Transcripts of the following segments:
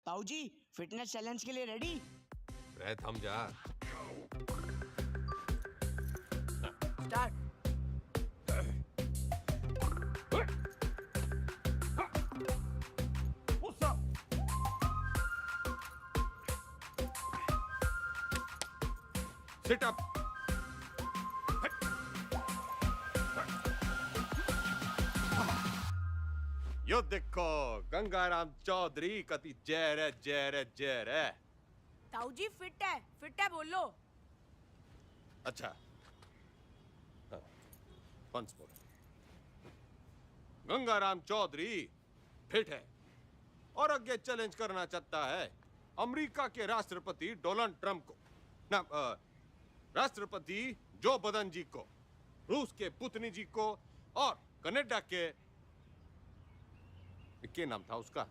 ताऊ जी fitness challenge के लिए रेडी? रह थम जा। स्टार्ट। Sit up. यो देखो गंगाराम चौधरी कति जहर है, जहर है, जहर है। ताऊ जी फिट है बोलो। अच्छा once more. Gangaram Chaudhary fit है और आगे चैलेंज करना चाहता है अमेरिका के राष्ट्रपति डोनाल्ड ट्रंप को, ना राष्ट्रपति जो बदन जी को, रूस के पुतिन जी को और कनाडा के क्या नाम था उसका,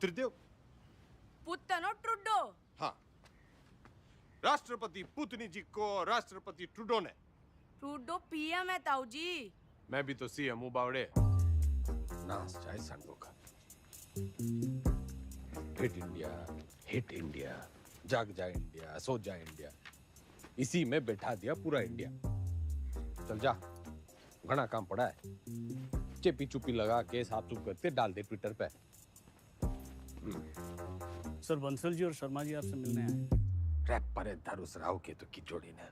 त्रिदेव पुतनो ट्रुडो। हाँ, राष्ट्रपति पुतिन जी को राष्ट्रपति ट्रूडो ने। ट्रुडो पीएम है ताऊ जी। मैं भी तो सीएम हूँ बावड़े। नाच जाए संडो का। हिट इंडिया, जाग जाए इंडिया, सो जाए इंडिया, इसी में बैठा दिया पूरा इंडिया। चल जा, घना काम पड़ा है। चेपी चुपी लगा के साफ सुफ करते डाल दे ट्विटर पे। सर बंसल जी और शर्मा जी आपसे मिलने आए। रैप पर धरुस राव के तो की जोड़ी ने।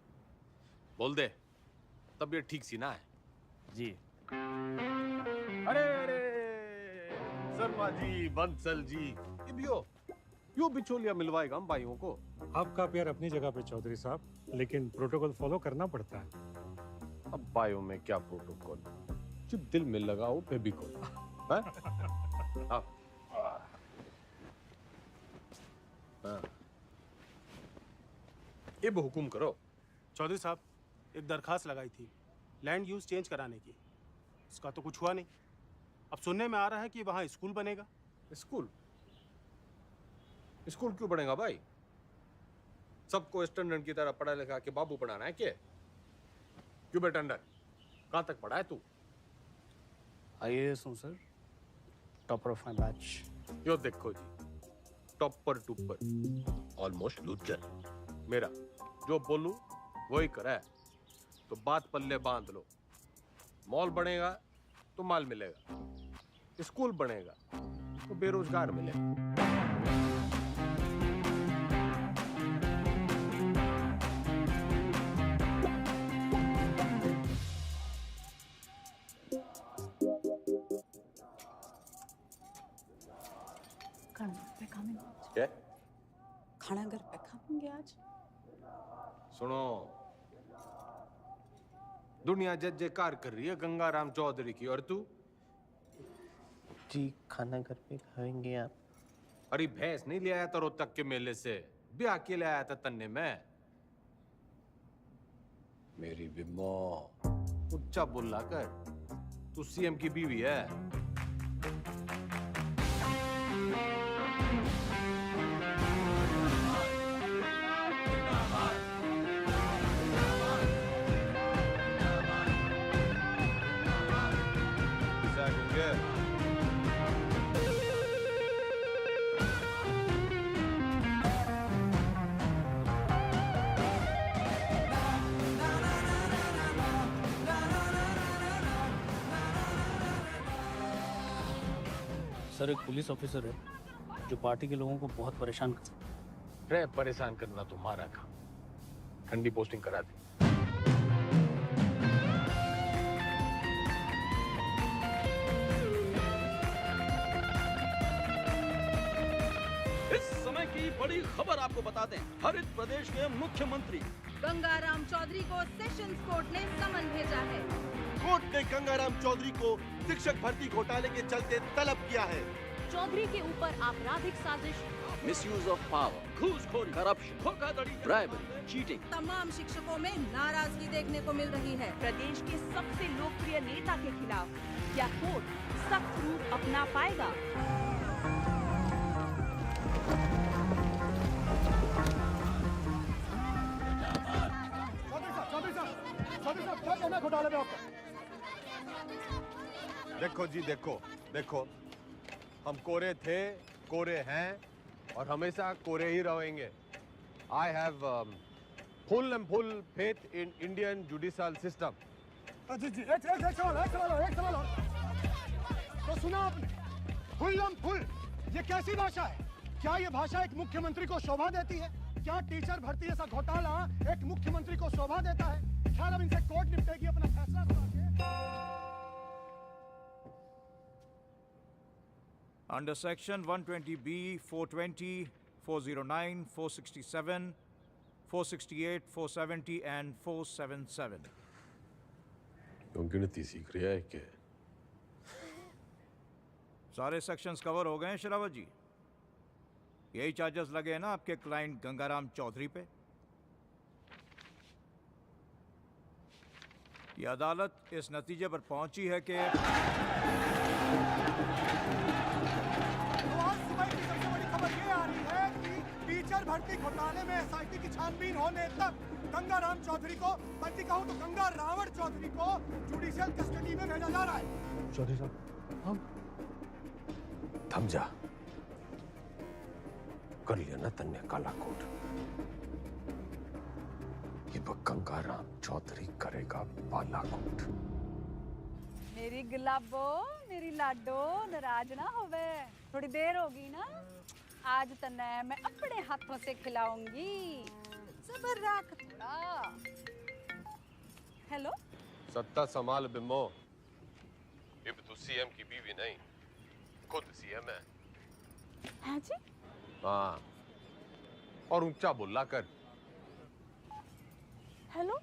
बोल दे, तबीयत ठीक सी ना है? जी। अरे शर्मा जी, बंसल जी, ये भी हो, यो बिचौलिया मिलवाएगा हम भाइयों को। आपका प्यार अपनी जगह पे चौधरी साहब, लेकिन प्रोटोकॉल फॉलो करना पड़ता है। अब भाइयों में क्या प्रोटोकॉल, जब दिल में लगाओ फेविकोल। अब हुकुम करो। चौधरी साहब, एक दरखास्त लगाई थी लैंड यूज चेंज कराने की, इसका तो कुछ हुआ नहीं। अब सुनने में आ रहा है कि वहाँ स्कूल बनेगा। स्कूल? स्कूल क्यों बनेगा भाई? सबको स्टैंडर्ड की तरह पढ़ा लिखा के बाबू बनाना है क्या? क्यों बेटा अंडर, कहाँ तक पढ़ा है तू? IAS हूँ sir, topper of my batch. यो देखो जी, टॉपर टूपर, ऑलमोस्ट लूजर। मेरा जो बोलूं वही करा है, तो बात पल्ले बांध लो। मॉल बनेगा तो माल मिलेगा, स्कूल बनेगा तो बेरोजगार मिलेगा। क्या? खाना घर पे खाएंगे आज। सुनो, दुनिया जय जयकार कर रही है गंगाराम चौधरी की, और तू? जी खाना घर पे खाएंगे आप। अरे भैंस नहीं ले आया था रोहतक के मेले से, ब्याह के ले आया था तन्ने में। मेरी बिम्मो, उच्चा बोला कर, तू सीएम की बीवी है। सर एक पुलिस ऑफिसर है जो पार्टी के लोगों को बहुत परेशान करता है। रे परेशान करना तुम्हारा काम, ठंडी पोस्टिंग करा दी। इस समय की बड़ी खबर आपको बता दें, हरित प्रदेश के मुख्यमंत्री गंगाराम चौधरी को सेशंस कोर्ट ने समन भेजा है। कोर्ट ने गंगाराम चौधरी को शिक्षक भर्ती घोटाले के चलते तलब किया है। चौधरी के ऊपर आपराधिक साजिश, मिसयूज ऑफ पावर, घूसखोरी, करप्शन, धोखाधड़ी, ब्राइबरी, चीटिंग। तमाम शिक्षकों में नाराजगी देखने को मिल रही है। प्रदेश के सबसे लोकप्रिय नेता के खिलाफ क्या कोर्ट सख्त रूप अपना पाएगा? क्या कहना घोटाले में आपका? देखो जी, देखो देखो, हम कोरे थे, कोरे हैं और हमेशा कोरे ही रहेंगे। I have full and full faith in Indian judicial system. जी जी एक सवाल और। तो सुना आपने, फुल ये कैसी भाषा है? क्या ये भाषा एक मुख्यमंत्री को शोभा देती है? क्या टीचर भर्ती जैसा घोटाला एक मुख्यमंत्री को शोभा देता है? ख्याल अब इनसे कोर्ट निपटेगी अपना फैसला सुना के। Under Section 120B, 420, 409, 467, 468, 470 and 477. क्यों गिनती सीख रहा है क्या? सारे सेक्शंस कवर हो गए हैं शरावत जी। यही चार्जेस लगे हैं ना आपके क्लाइंट गंगाराम चौधरी पे। ये अदालत इस नतीजे पर पहुंची है कि आज सुबह की सबसे बड़ी खबर ये आ रही है कि टीचर भर्ती घोटाले में एसआईटी की छानबीन होने तक गंगाराम चौधरी को, बल्कि कहूं तो गंगा रावण चौधरी को जुडिशियल कस्टडी में भेजा जा रहा है। चौधरी साहब, हम थम जा। कर लिया ना तन्ने काला कोट। ये गंगाराम चौधरी करेगा बालाकोट। मेरी गुलाबो, मेरी लाडो, नाराज ना होवे। थोड़ी देर होगी ना, आज तन्ने मैं अपने हाथों से खिलाऊंगी। सबर रख थोड़ा। हेलो, सत्ता संभाल बिम्बो। अब तू सीएम की बीवी नहीं, खुद सीएम है। हाँ जी? हाँ, और ऊंचा बोला कर। हेलो,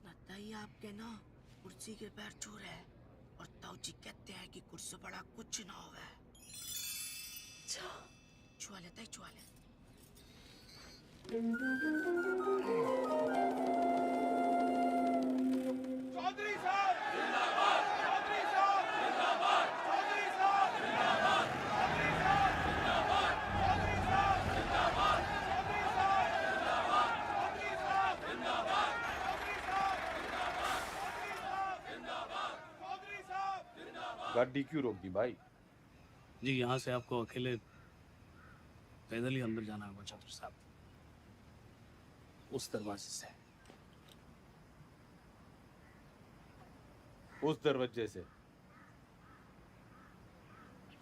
बताइए आपके ना कुर्सी के पैर छू रहे हैं और ताऊजी कहते हैं कि कुर्सी बड़ा कुछ ना होवे। छुआ लेता है, छुआ ले। चौधरी साहब जिंदाबाद, चौधरी साहब जिंदाबाद, चौधरी साहब जिंदाबाद, चौधरी साहब जिंदाबाद, चौधरी साहब जिंदाबाद, चौधरी साहब जिंदाबाद, चौधरी साहब जिंदाबाद, चौधरी साहब जिंदाबाद, चौधरी साहब जिंदाबाद। गाड़ी क्यों रोक दी भाई? जी, यहाँ से आपको अकेले पैदल ही अंदर जाना होगा चौधरी साहब, उस दरवाजे से। उस दरवाजे से?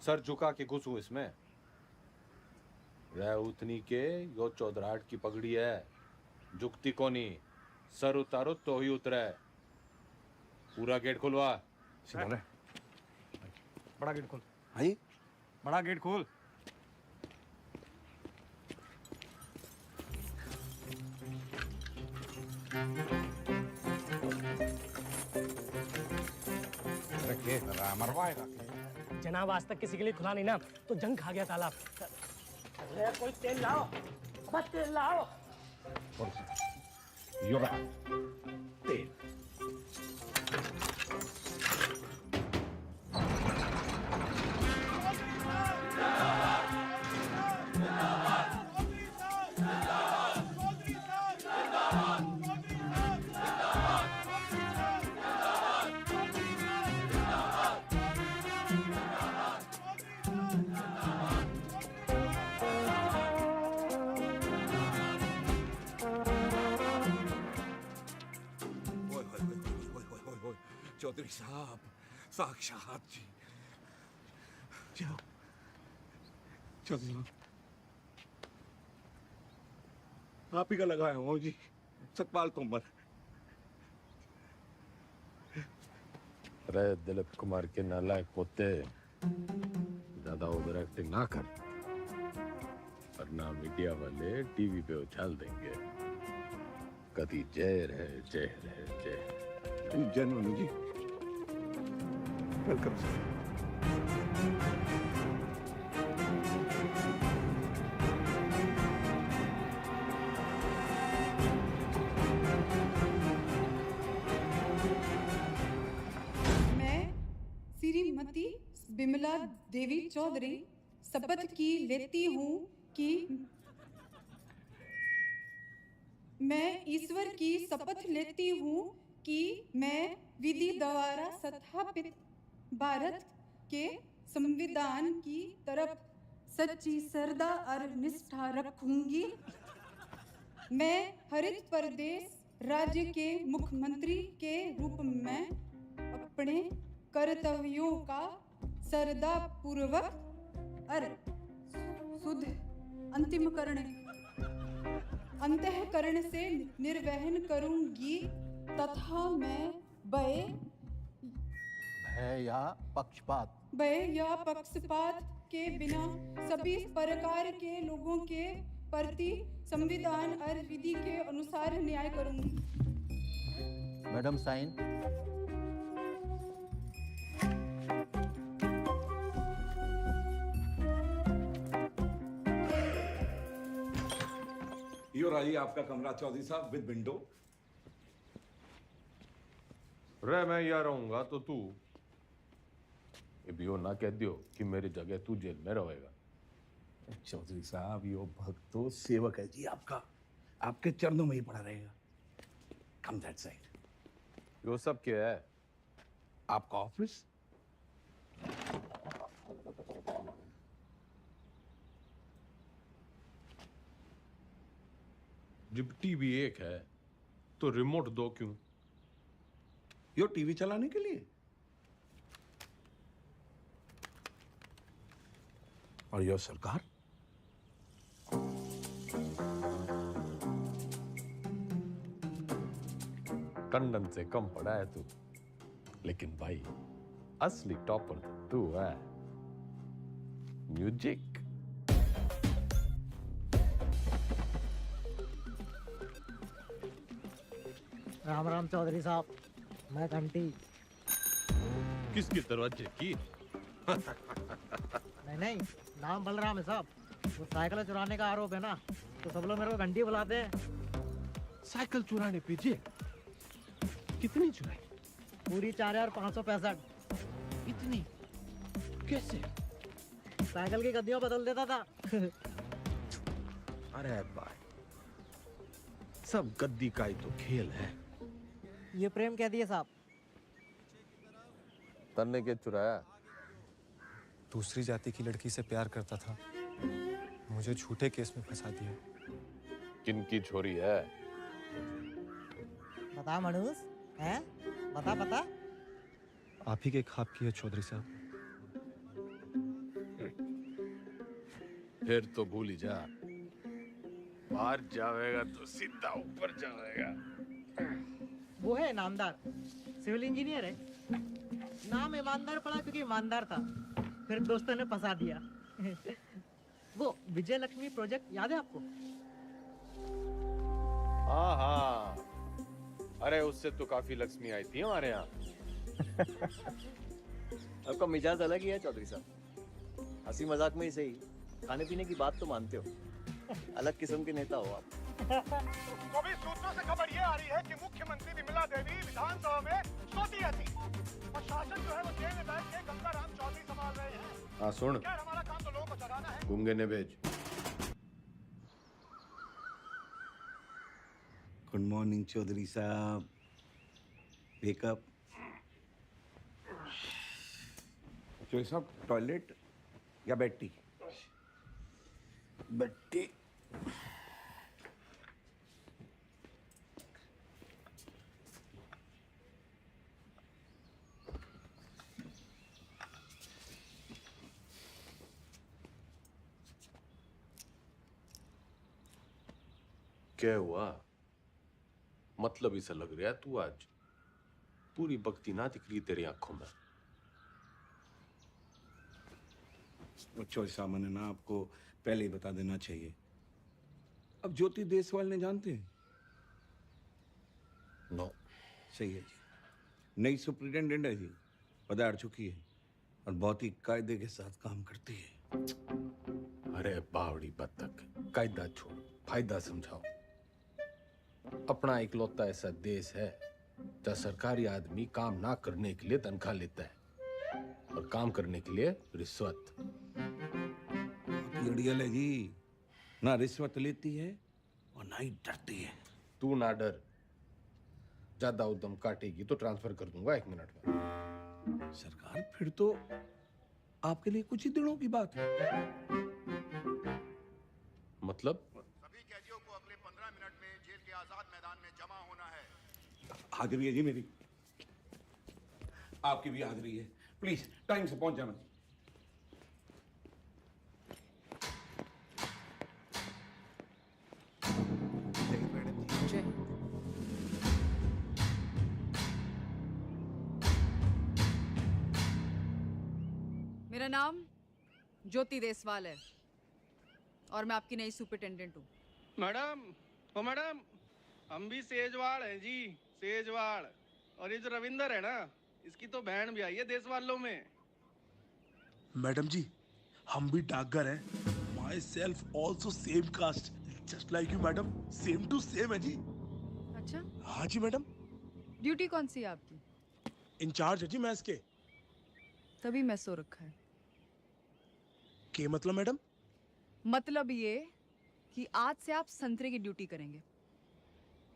सर झुका के घुसूं इसमें? रह उतनी के यो चौधराहट की पगड़ी है, झुकती कोनी। सर उतारो तो ही उतरे। पूरा गेट खुलवा। बड़ा गेट खोल। भाई बड़ा गेट खोल। मरवाएगा जनाब, आज तक किसी के लिए खुला नहीं ना, तो जंग खा गया तालाब। अरे कोई तेल लाओ, बस तेल लाओ। तेल चौधरी साहब, साक्षात जी। चौधरी साहब, आप ही का लगाया हूँ जी, सतपाल तोमर। अरे दिलीप कुमार के नालायक पोते, ज्यादा ओवर एक्टिंग ना कर, वरना मीडिया वाले टीवी पे उछाल देंगे। कभी जय रहे, जय रहे, जय। जेन्युइन जी। Welcome sir. मैं श्रीमती बिमला देवी चौधरी शपथ की लेती हूँ कि मैं ईश्वर की शपथ लेती हूँ कि मैं विधि द्वारा स्थापित भारत के संविधान की तरफ सच्ची श्रद्धा और निष्ठा रखूंगी। मैं हरित प्रदेश राज्य के मुख्यमंत्री के रूप में अपने कर्तव्यों का श्रद्धा पूर्वक और शुद्ध अंतःकरण से निर्वहन करूंगी तथा मैं भय या पक्षपात के बिना सभी प्रकार के लोगों के प्रति संविधान और विधि के अनुसार न्याय करूंगी। Madam sign. यो रही आपका कमरा चौधरी साहब विद विंडो। रे मैं यहाँ रहूंगा तो तू ये भी हो ना कह दियो कि मेरी जगह तू जेल में रहेगा। चौधरी साहब यो भक्त तो सेवक है जी आपका, आपके चरणों में ही पड़ा रहेगा। कम दैट साइड। यो सब क्या है? आपका ऑफिस। जब टीवी एक है तो रिमोट दो क्यों? यो टीवी चलाने के लिए। और यो सरकार। टंडन से कम पड़ा है तू, लेकिन भाई असली टॉपर तू है। म्यूजिक। राम राम चौधरी साहब, मैं घंटी। किसके दरवाजे की? नहीं, नाम बलराम है साहब। वो साइकिल चुराने का आरोप है ना, तो सब लोग मेरे को घंटी बुलाते हैं। साइकिल चुराने पे जेल? कितनी चुराई? पूरी 4565। इतनी? कैसे? साइकिल की गद्दियों बदल देता था। अरे भाई, सब गद्दी का ही तो खेल है। ये प्रेम कह दिए साहब। तन्ने के चुराया? दूसरी जाति की लड़की से प्यार करता था, मुझे झूठे केस में फंसा दिया। किनकी छोरी है? बता मनुष, हैं? बता। आप ही के ख्वाब की है चौधरी साहब। फिर तो भूल ही जा। बाहर जाएगा तो सीधा ऊपर जाएगा। वो है नामदार, सिविल इंजीनियर है। नाम ईमानदार पड़ा क्योंकि ईमानदार था, फिर दोस्तों ने फंसा दिया। वो विजय लक्ष्मी प्रोजेक्ट याद है आपको? हाँ, अरे उससे तो काफी लक्ष्मी आई थी हमारे यहाँ। आपका मिजाज अलग ही है चौधरी साहब। हंसी मजाक में ही सही, खाने पीने की बात तो मानते हो। अलग किस्म के नेता हो आप। तो भी सूत्रों से खबर ये आ रही है कि मुख्यमंत्री विमला देवी विधानसभा में सोती रहती और शासन जो है वो जेल में बैठ के गंगाराम चौधरी संभाल रहे हैं। हाँ सुन, खैर हमारा काम तो लोगों को जगाना है। गूंगे ने भेज। गुड मॉर्निंग चौधरी साहब। वेकअप। चौधरी साहब टॉयलेट या बेड टी? Bed tea. क्या हुआ? मतलब इसे लग रहा है तू आज पूरी भक्ति ना दिख रही तेरी आंखों में। चौधरी साहब मैंने ना आपको पहले ही बता देना चाहिए। अब ज्योति देसवाल ने जानते हैं? नो। सही है जी। नई सुप्रिटेंडेंट है जी, पधार चुकी है और बहुत ही कायदे के साथ काम करती है। अरे बावड़ी बत्तख, कायदा छोड़, फायदा समझाओ। अपना इकलौता ऐसा देश है जहाँ सरकारी आदमी काम ना करने के लिए तनख्वाह लेता है और काम करने के लिए रिश्वत। अड़ियल है जी, ना रिश्वत लेती है और ना ही डरती है। तू ना डर, ज्यादा उद्यम काटेगी तो ट्रांसफर कर दूंगा 1 मिनट में। सरकार फिर तो आपके लिए कुछ ही दिनों की बात है। मतलब? सभी कैदियों को अगले 15 मिनट में जेल के आजाद मैदान में जमा होना है। हाजिरी है जी मेरी, आपकी भी हाजिरी है। प्लीज टाइम से पहुंच जाना। मेरा नाम ज्योति देसवाल है और मैं आपकी नई सुपरिटेंडेंट हूँ। मैडम, ओ मैडम, हम भी सेजवाड़ हैं जी, सेजवाड़। और ये जो रविंदर है ना, इसकी तो बहन भी आई है देश वालों में। मैडम जी, हम भी डाकघर हैं। Myself also same caste, just like you madam, same to same है जी। अच्छा? हाँ जी मैडम। ड्यूटी कौन सी है आपकी? इंचार्ज है जी मैस के। तभी मैं सो रखा है। के मतलब मैडम? मतलब ये कि आज से आप संतरे की ड्यूटी करेंगे।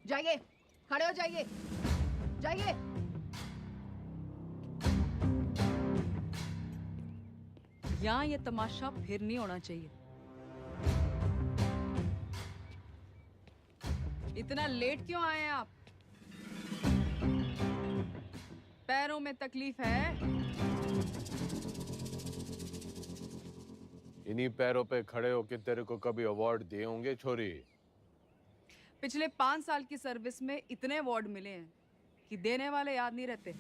जाइए, खड़े हो जाइए, जाइए। यहाँ ये तमाशा फिर नहीं होना चाहिए। इतना लेट क्यों आए आप? पैरों में तकलीफ है? इन्हीं पैरों पे खड़े होके तेरे को कभी अवार्ड दिए होंगे छोरी? पिछले 5 साल की सर्विस में इतने अवार्ड मिले हैं कि देने वाले याद नहीं रहते।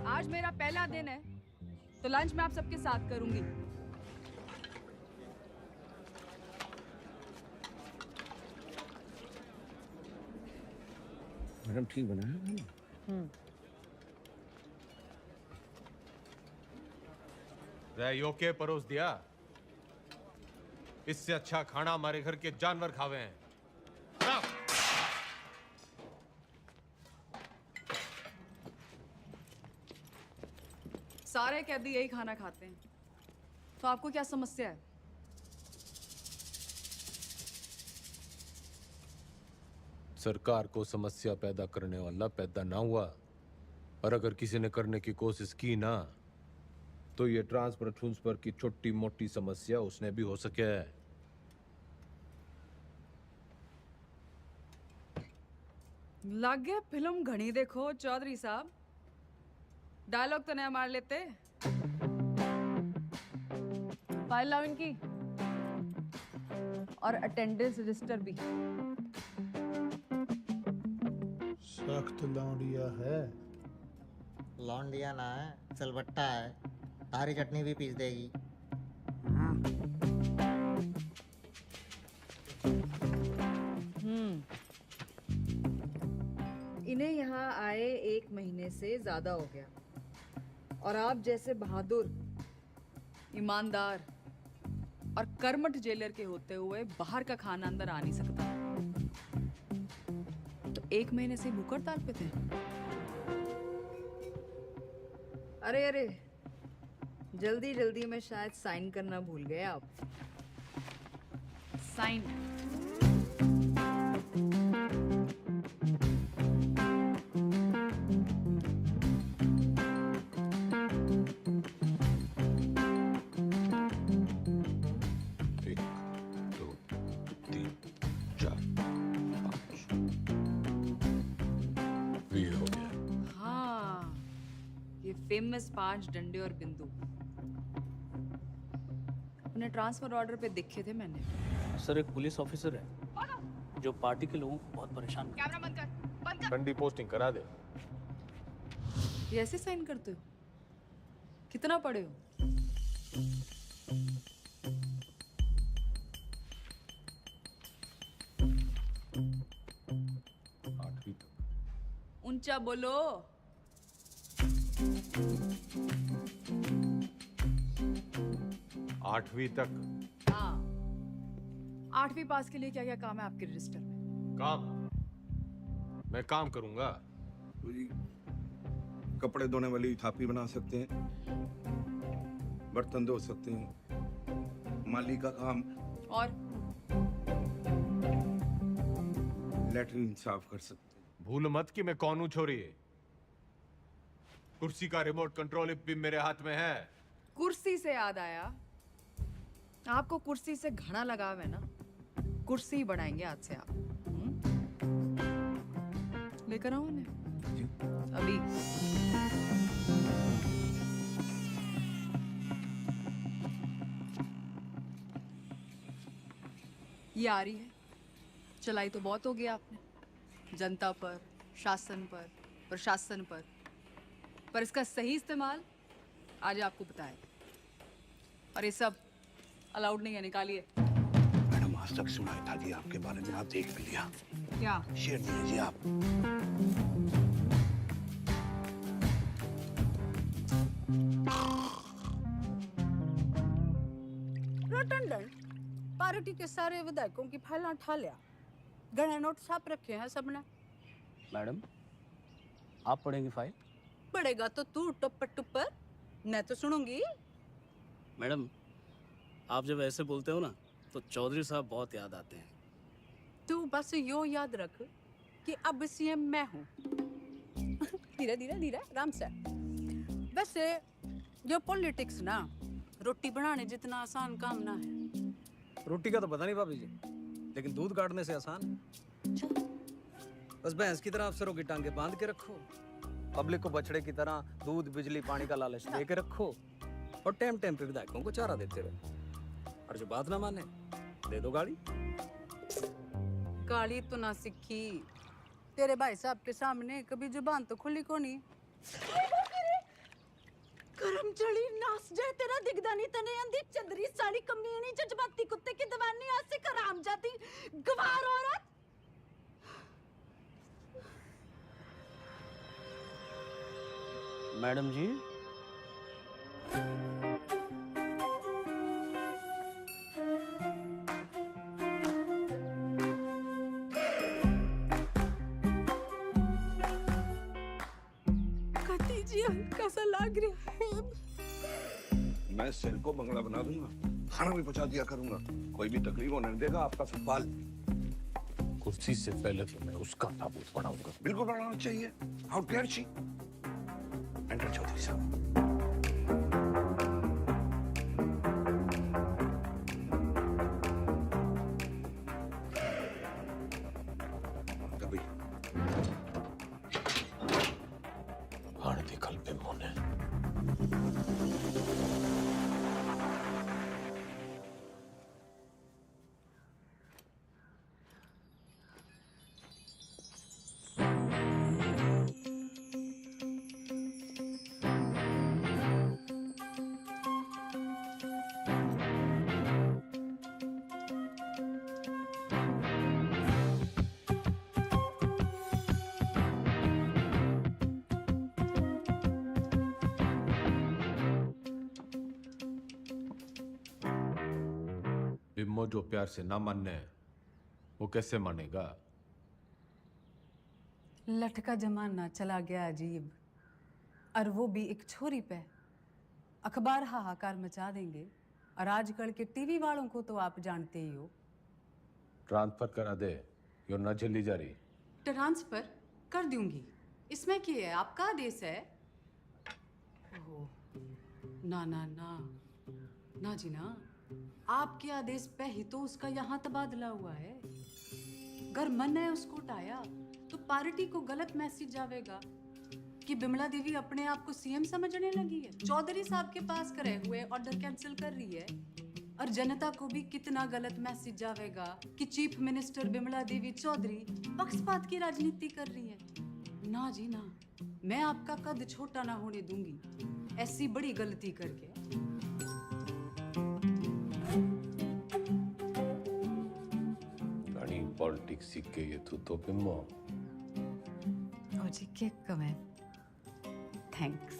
आज मेरा पहला दिन है तो लंच मैं आप सबके साथ करूंगी। मैडम ठीक बना है? रैयो के परोस दिया, इससे अच्छा खाना हमारे घर के जानवर खावे हैं। सारे कैदी यही खाना खाते हैं, तो आपको क्या समस्या है? सरकार को समस्या पैदा करने वाला पैदा ना हुआ, और अगर किसी ने करने की कोशिश की ना, तो ये ट्रांसफर की छोटी मोटी समस्या उसने भी हो सके है। लग गया फिल्म घनी देखो चौधरी साहब, डायलॉग तो नया मार लेते। फाइल लाओ इनकी, और अटेंडेंस रजिस्टर भी। सख्त लौंडिया है। लौंडिया ना है, सिलबट्टा है। तारी चटनी भी पीस देगी। इन्हें यहाँ आए 1 महीने से ज्यादा हो गया, और आप जैसे बहादुर, ईमानदार और कर्मठ जेलर के होते हुए बाहर का खाना अंदर आ नहीं सकता। तो 1 महीने से भूख हड़ताल पे थे। अरे अरे, जल्दी जल्दी में शायद साइन करना भूल गए आप। साइन। फेमस 5 डंडे और बिंदु अपने ट्रांसफर ऑर्डर पे देखे थे मैंने। सर, एक पुलिस ऑफिसर है जो पार्टी के लोगों को बहुत परेशान करता है। कैमरा बंद कर, बंद कर। ठंडी पोस्टिंग करा दे। ये ऐसे साइन करते हो? कितना पढ़े हो? ऊंचा बोलो। आठवीं तक। हाँ, 8वीं पास के लिए क्या क्या काम है आपके रजिस्टर में? काम? मैं काम करूंगा। तो जी कपड़े धोने वाली थापी बना सकते हैं, बर्तन धो सकते हैं, माली का काम, और लेटरिन साफ कर सकते हैं। भूल मत कि मैं कौन हूं छोरी। कुर्सी का रिमोट कंट्रोल भी मेरे हाथ में है। कुर्सी से याद आया, आपको कुर्सी से घना लगाव है ना, कुर्सी बढ़ाएंगे आज से आप। लेकर आओ उन्हें अभी। ये आ रही है, चलाई तो बहुत हो गया आपने जनता पर, शासन पर, प्रशासन पर इसका सही इस्तेमाल आज आपको बताए। और ये सब अलाउड नहीं है, निकालिए। मैडम आज तक सुनाई था जी आपके बारे में, आप देख भी लिया। क्या शेयर दिए जी आप। रटंडन पार्टी के सारे विधायकों की फाइलें उठा लिया, गणे नोट छाप रखे हैं सबने। मैडम आप पढ़ेंगी फाइल? पड़ेगा तो तू टुप्पर टुप्पर, मैं तो सुनूंगी। मैडम आप जब ऐसे बोलते हो ना तो चौधरी साहब बहुत याद आते हैं। तू बस यो याद रख कि अब सीएम मैं हूँ। धीरे धीरे धीरे आराम से। वैसे ये पॉलिटिक्स ना रोटी बनाने जितना आसान काम ना है। रोटी का तो पता नहीं भाभी जी, लेकिन दूध काटने से आसान है। बस भैंस की तरह अफसरों की टांगे बांध के रखो, पब्लिक को बछड़े की तरह दूध बिजली पानी का लालच दे के रखो, और टाइम टाइम पे विधायकों को चारा देते रहो। और जो बात ना माने दे दो गाड़ी। गाली तो ना सीखी, तेरे भाई साहब के सामने कभी जुबान तो खुली को नहीं। करम चढ़ी नास जाए तेरा दिगदानी तने अंधी चंदरी साड़ी कमीनी जज्बाती कुत्ते की दवानी आज से कराम जाती गवार औरत। मैडम जी कती जी हल्का सा लग रहा है। मैं सेल को बंगला बना दूंगा, खाना भी पहुंचा दिया करूंगा, कोई भी तकलीफ होने नहीं देगा आपका सवाल। कुर्सी से पहले तो मैं उसका ताबूत बनाऊंगा। बिल्कुल बनाना चाहिए। How dare she. Enter Chaudhary साहब। कभी हाण दिखल पे मोने। बिम्मो जो प्यार से ना मानने वो कैसे मानेगा? लटका जमाना चला गया अजीब, और वो भी एक छोरी पे। अखबार हाहाकार मचा देंगे, और आजकल के टीवी वालों को तो आप जानते ही हो। ट्रांसफर करा दे, यो न झेली जा रही। ट्रांसफर कर दूंगी, इसमें क्या है, आपका आदेश है। ओह, ना ना ना ना जी ना, आपके आदेश पे ही तो उसका यहाँ तबादला हुआ है। अगर मन है उसको उठाया तो पार्टी को गलत मैसेज जावेगा कि बिमला देवी अपने आप को सीएम समझने लगी है, चौधरी साहब के पास करे हुए ऑर्डर कैंसिल कर रही है। और जनता को भी कितना गलत मैसेज जावेगा कि चीफ मिनिस्टर बिमला देवी चौधरी पक्षपात की राजनीति कर रही है। ना जी ना, मैं आपका कद छोटा ना होने दूंगी ऐसी बड़ी गलती करके। पॉलिटिक्स सीख के ये तो बिम्मो। ताऊजी केक कमेंट थैंक्स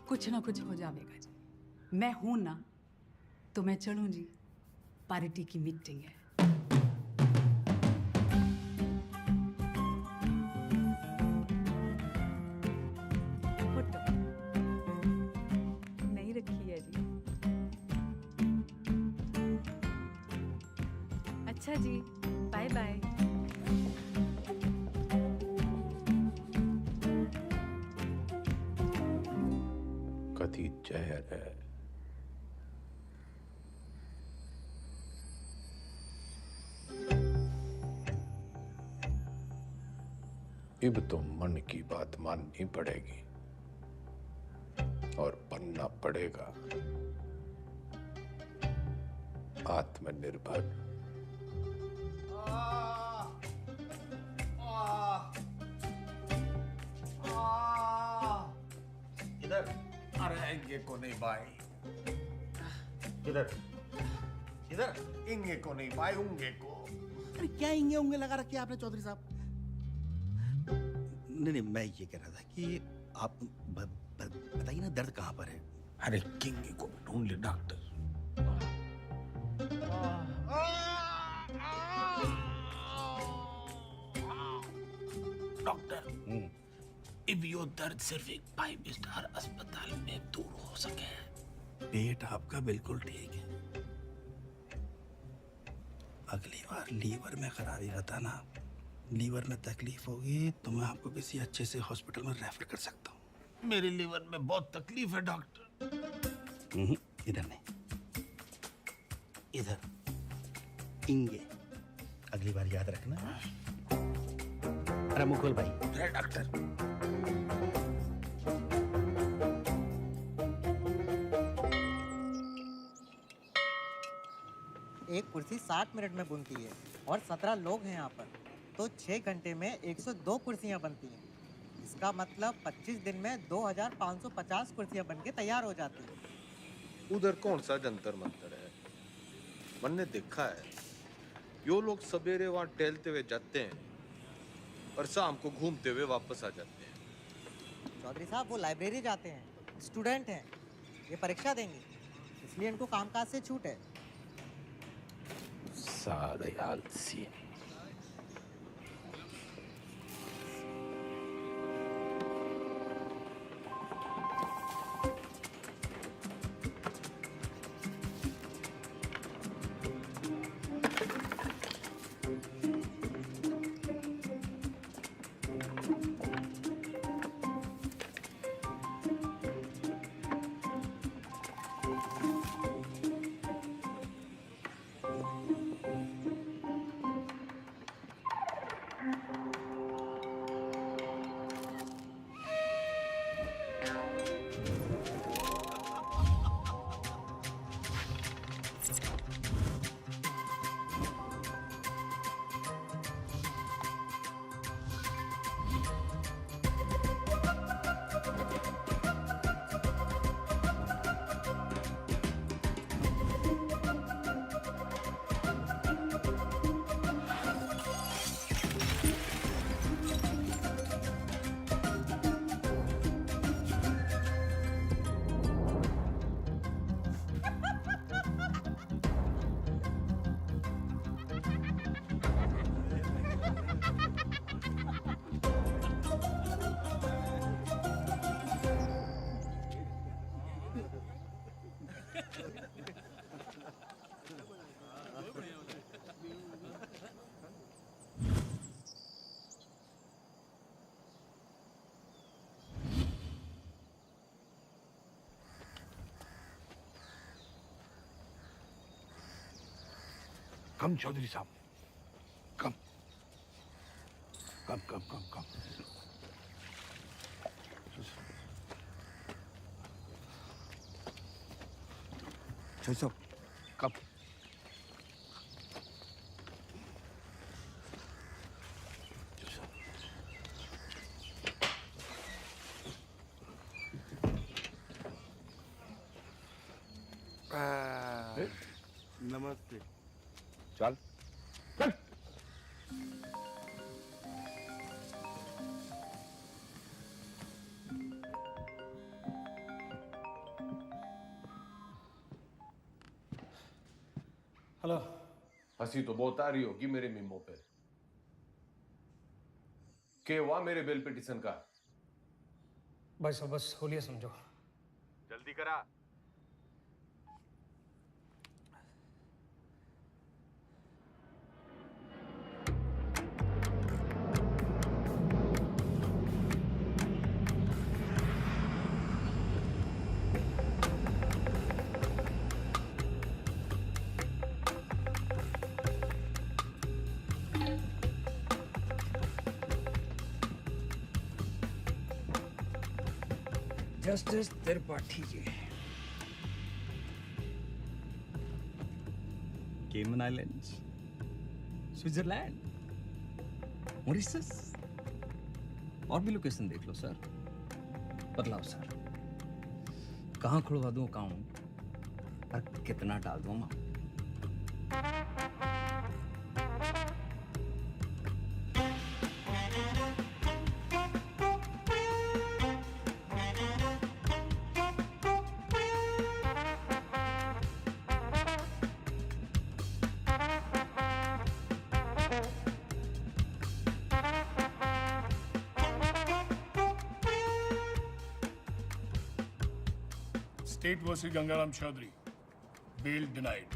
कुछ ना कुछ हो जाएगा जी मैं हूं ना तो मैं चलूं जी पार्टी की मीटिंग है फोटो नहीं रखी है जी अच्छा जी बाय बाय कथी जहर है अब तो मन की बात माननी पड़ेगी और बनना पड़ेगा आत्मनिर्भर। इधर अरे इंगे को नहीं भाई इधर इधर इंगे को नहीं भाई उंगे को। अरे क्या इंगे उंगे लगा रखे आपने चौधरी साहब? नहीं मैं ये कह रहा था कि आप बताइए ना दर्द कहाँ पर है? अरे किंगे को ढूंढ ले डॉक्टर। डॉक्टर अब यो दर्द सिर्फ एक 5 स्टार अस्पताल में दूर हो सके। पेट आपका बिल्कुल ठीक है। अगली बार लीवर में खराबी बताना। लीवर में तकलीफ होगी तो मैं आपको किसी अच्छे से हॉस्पिटल में रेफर कर सकता हूँ। मेरे लीवर में बहुत तकलीफ है डॉक्टर। इधर नहीं इधर इंगे। अगली बार याद रखना। अरे मुकुल भाई डॉक्टर एक कुर्सी 60 मिनट में बनती है और 17 लोग हैं यहाँ पर तो 6 घंटे में 102 कुर्सियाँ बनती हैं। इसका मतलब 25 दिन में 2550 कुर्सियाँ बनके तैयार हो जाती हैं। उधर कौन सा जंतर मंतर है? मैंने देखा है यो लोग सवेरे वहां टहलते हुए जाते हैं और शाम को घूमते हुए वापस आ जाते हैं। चौधरी साहब वो लाइब्रेरी जाते हैं, स्टूडेंट हैं, ये परीक्षा देंगे इसलिए इनको कामकाज से छूट है। सारे आलसी। कम चौधरी साहब कम कम कम कम कम। चौधरी साहब कम। नमस्ते। चल चल हेलो। हंसी तो बहुत आ रही होगी मेरे मीमो पे। क्या हुआ मेरे बेल पिटीशन का? भाई साहब बस होलिया समझो। जल्दी करा। जस्टिस त्रिपाठी जी, केमन आइलैंड्स, स्विट्जरलैंड, मॉरिशस, और भी लोकेशन देख लो सर। बतलाओ सर, कहाँ खुलवा दूँ अकाउंट और कितना डाल दूँ amount? State versus Gangaram Chaudhary. Bail denied.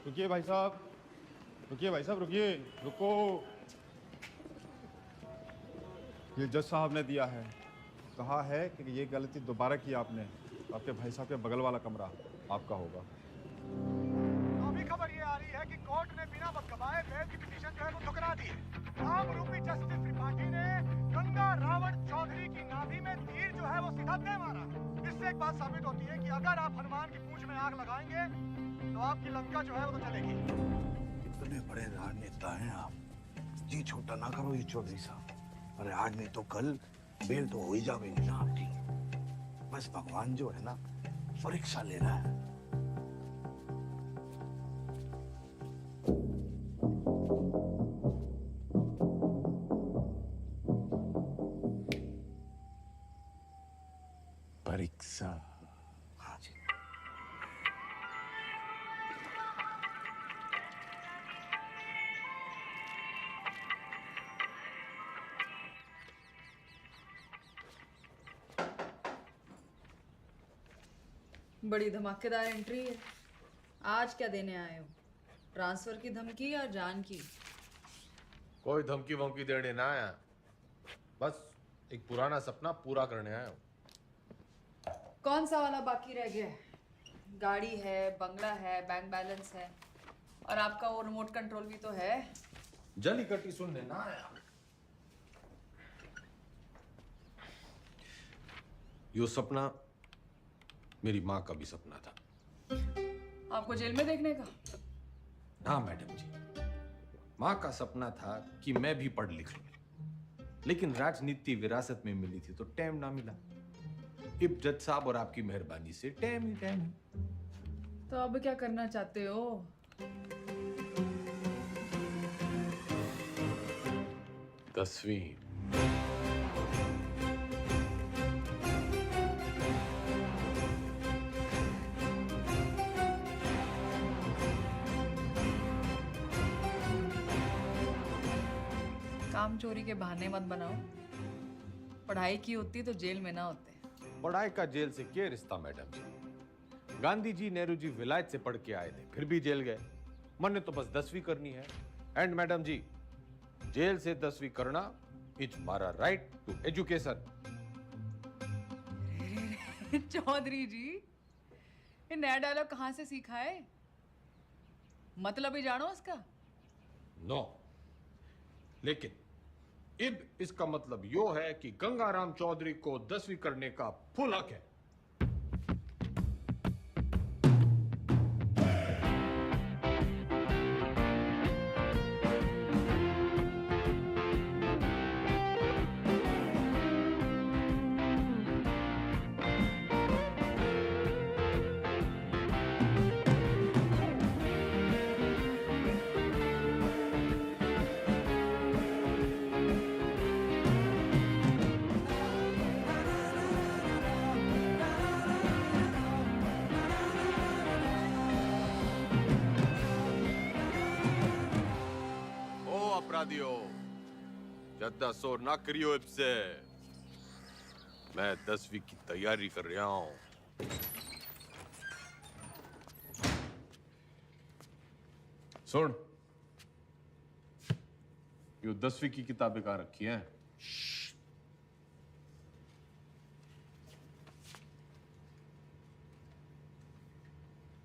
रुकिए भाई साहब, रुकिए भाई साहब, रुकिए, रुको। ये जज साहब ने दिया है, कहा है कि ये गलती दोबारा की आपने, आपके भाई साहब के बगल वाला कमरा आपका होगा। अभी खबर ये आ रही है कि कोर्ट ने बिना वक्त गवाए बेल की पिटीशन जो है वो ठुकरा दी है। आम रूपी जस्टिस त्रिपाठी ने गंगा रावण चौधरी की नाभि में तीर जो है वो सीधा दे मारा। इससे एक बात साबित होती है कि अगर आप हनुमान की पूंछ में आग लगाएंगे तो आपकी लंका जो है वो तो चलेगी। इतने बड़े राजनेता हैं आप, जी छोटा ना करो ये चौधरी साहब। अरे आज नहीं तो कल बेल तो हो ही जाएगी ना आपकी। बस भगवान जो है ना परीक्षा ले रहा है। परीक्षा। हाँ जी। बड़ी धमाकेदार एंट्री है। आज क्या देने आए हो? ट्रांसफर की धमकी या जान की? कोई धमकी वमकी देने ना आया, बस एक पुराना सपना पूरा करने आया हूँ। कौन सा वाला बाकी रह गया है? गाड़ी है, बंगला है, बैंक बैलेंस है, और आपका वो रिमोट कंट्रोल भी तो है। जली कटी सुनने ना आया। यो सपना मेरी माँ का भी सपना था। आपको जेल में देखने का? हाँ मैडम जी, माँ का सपना था कि मैं भी पढ़ लिख लूं, लेकिन राजनीति विरासत में मिली थी तो टाइम ना मिला। इब जज साहब और आपकी मेहरबानी से टाइम ही टाइम। तो अब क्या करना चाहते हो? दसवीं। काम चोरी के बहाने मत बनाओ। पढ़ाई की होती तो जेल में ना होते। पढ़ाई का जेल से क्या रिश्ता मैडम जी? गांधी जी, नेहरू जी विलायत से पढ़ के आए थे, फिर भी जेल गए। मैंने तो बस 10वीं करनी है। एंड मैडम जी, जेल से 10वीं करना इज मारा राइट टू एजुकेशन। चौधरी जी, ये नया डायलॉग कहाँ से सीखा है? मतलब ही जानो उसका? नो, लेकिन इब इसका मतलब यो है कि गंगाराम चौधरी को 10वीं करने का फुल हक है। दियो। ज्यादा शोर ना करियो इससे। मैं 10वीं की तैयारी कर रहा हूँ। सुन, यो 10वीं की किताबें कहाँ रखी हैं?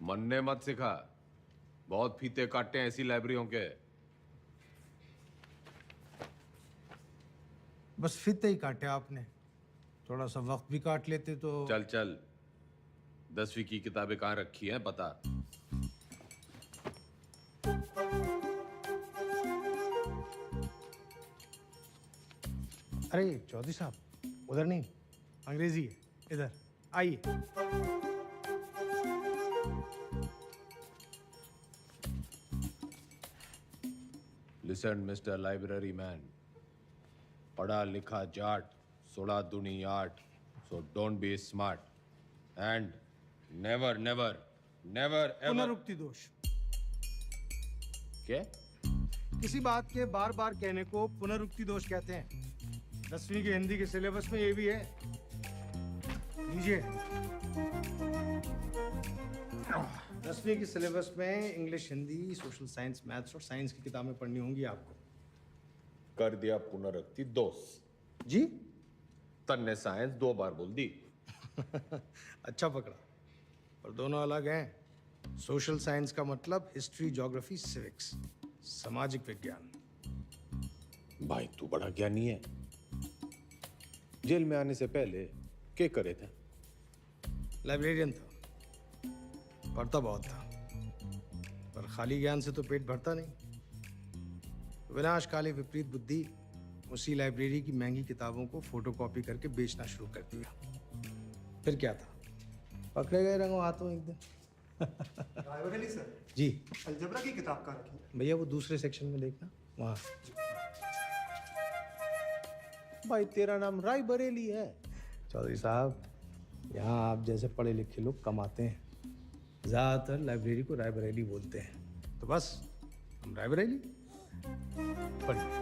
मन्ने मत सिखा, बहुत फीते काटे हैं ऐसी लाइब्रेरियों के। बस फीते ही काटे आपने, थोड़ा सा वक्त भी काट लेते तो। चल चल, 10वीं की किताबें कहाँ रखी हैं बता। अरे चौधरी साहब, उधर नहीं, अंग्रेजी है, इधर आइए। लिसन मिस्टर लाइब्रेरी मैन, पढ़ा लिखा जाट, 16 दूनी 8, so don't be smart and never ever पुनरुक्ति दोष। क्या? किसी बात के बार बार कहने को पुनरुक्ति दोष कहते हैं। 10वीं के हिंदी के सिलेबस में ये भी है, लीजिए। 10वीं के सिलेबस में English, Hindi, social science, maths और साइंस की किताबें पढ़नी होंगी आपको। कर दिया पुनरुक्ति दोष जी। तन्ने साइंस 2 बार बोल दी। अच्छा पकड़ा, पर दोनों अलग हैं। सोशल साइंस का मतलब हिस्ट्री, ज्योग्राफी, सिविक्स, सामाजिक विज्ञान। भाई तू बड़ा ज्ञानी है। जेल में आने से पहले क्या करे थे? लाइब्रेरियन था, पढ़ता बहुत था, पर खाली ज्ञान से तो पेट भरता नहीं। विनाशकाली विपरीत बुद्धि उसी लाइब्रेरी की महंगी किताबों को फोटोकॉपी करके बेचना शुरू कर दिया। फिर क्या था, पकड़े गए रंगों हाथों एक दिन। रायबरेली सर जी। अलजबरा की किताब कहाँ रखी है? भैया वो दूसरे सेक्शन में देखना, वहाँ। भाई तेरा नाम राय बरेली है? चौधरी साहब, यहाँ आप जैसे पढ़े लिखे लोग कम आते हैं। ज़्यादातर लाइब्रेरी को रायबरेली बोलते हैं, तो बस हम रायबरेली। पढ़िए।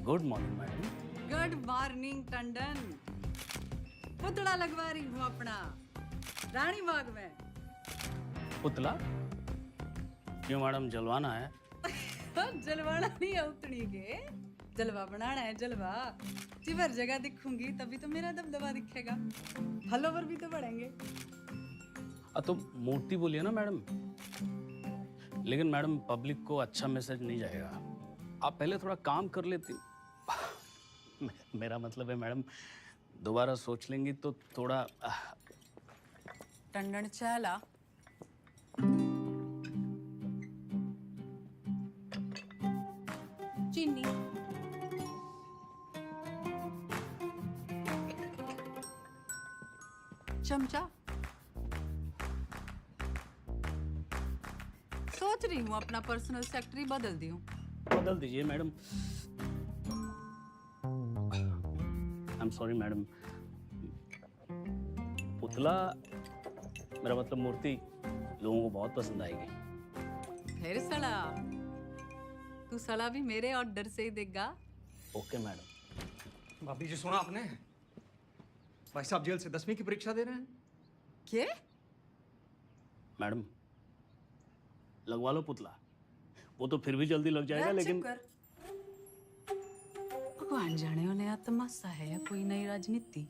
Good morning madam. Good morning Tandon. पुतला लगवा रही हूँ अपना रानी बाग में। पुतला क्यों मैडम, जलवाना है? जलवाना नहीं है उतनी के, जलवा बनाना है जलवा। जिधर जगह दिखूंगी तभी तो मेरा दबदबा दिखेगा, फॉलोवर भी तो बढ़ेंगे। तो मूर्ति बोलिए ना मैडम। लेकिन मैडम पब्लिक को अच्छा मैसेज नहीं जाएगा। आप पहले थोड़ा काम कर लेती। मेरा मतलब है मैडम, दोबारा सोच लेंगी तो थोड़ा। टंडन चला। चीनी। चमचा। सोच रही हूँ अपना पर्सनल सेक्रेटरी बदल दूं। बदल दीजिए madam. I am sorry madam. पुतला, मेरा मतलब मूर्ति, लोगों को बहुत पसंद आएगी। फिर सड़ा, तू सड़ा भी मेरे ऑर्डर से ही देगा। Okay madam. भाभी जी सुना आपने? भाई साहब जेल से 10वीं की परीक्षा दे रहे हैं। क्या? मैडम लगवा लो पुतला, वो तो फिर भी जल्दी लग जाएगा। लेकिन भगवान जाने हो नया तमाशा है या कोई नई राजनीति।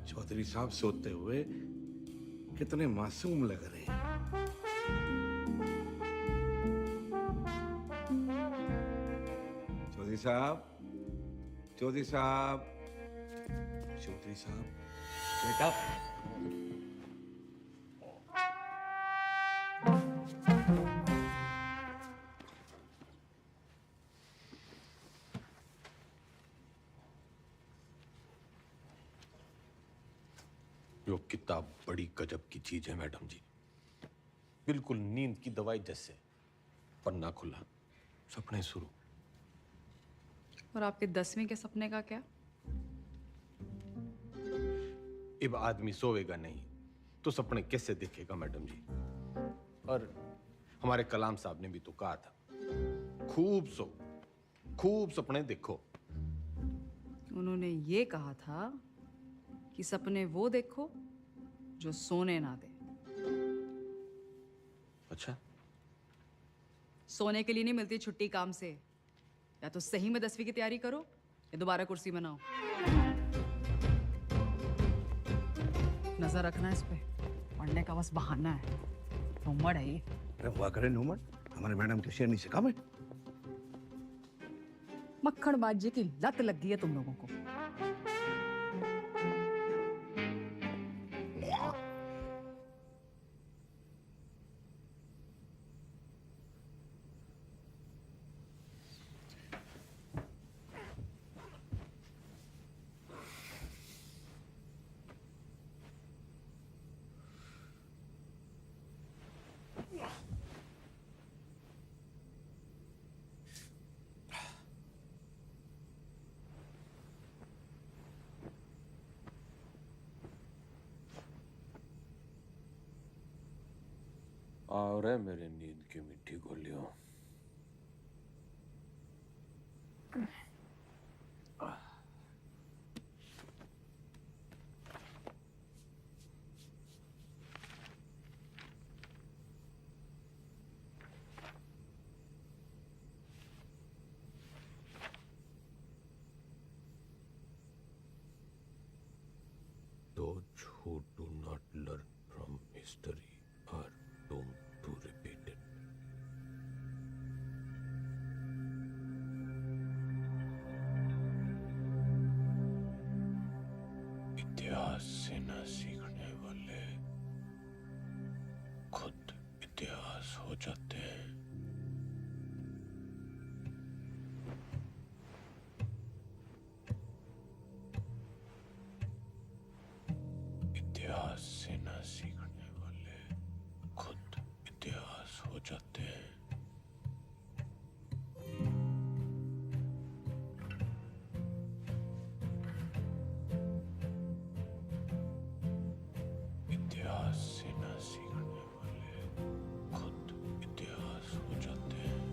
चौधरी साहब सोते हुए कितने मासूम लग रहे हैं। चौधरी साहब, चौधरी साहब, चौधरी साहब, बेटा। यो किताब बड़ी गजब की चीज है मैडम जी, बिल्कुल नींद की दवाई जैसे। पन्ना खुला, सपने शुरू। और आपके 10वीं के सपने का क्या? अब आदमी सोएगा नहीं तो सपने कैसे देखेगा मैडम जी? और हमारे कलाम साहब ने भी तो कहा था, खूब सो, खूब सपने देखो। उन्होंने ये कहा था कि सपने वो देखो जो सोने ना दे। अच्छा, सोने के लिए नहीं मिलती छुट्टी काम से। या तो सही में 10वीं की तैयारी करो या दोबारा कुर्सी बनाओ। नजर रखना इस पे, पढ़ने का बस बहाना है। नूमड़ है ये। अरे हुआ करे नूमड़, हमारे मैडम के शेरनी से कम है। मक्खनबाजी की लत लग गई है तुम लोगों को। और है मेरे नींद की मिट्टी गोलियों। Those who do not learn from history are doomed to repeat it. इतिहास से न सीखने वाले खुद इतिहास हो जाते हैं। इतिहास से न सीखने वाले खुद इतिहास हो जाते हैं। इतिहास से न सीखने वाले खुद इतिहास हो जाते हैं।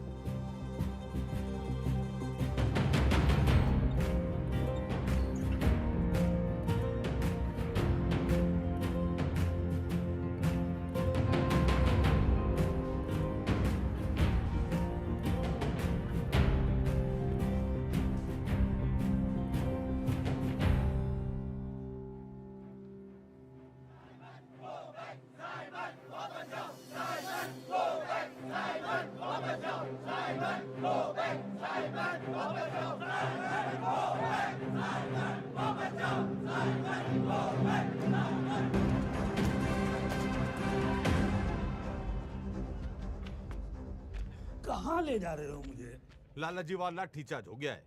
कहाँ ले जा रहे हो मुझे? लाला जी वाला लाठी चार्ज हो गया है।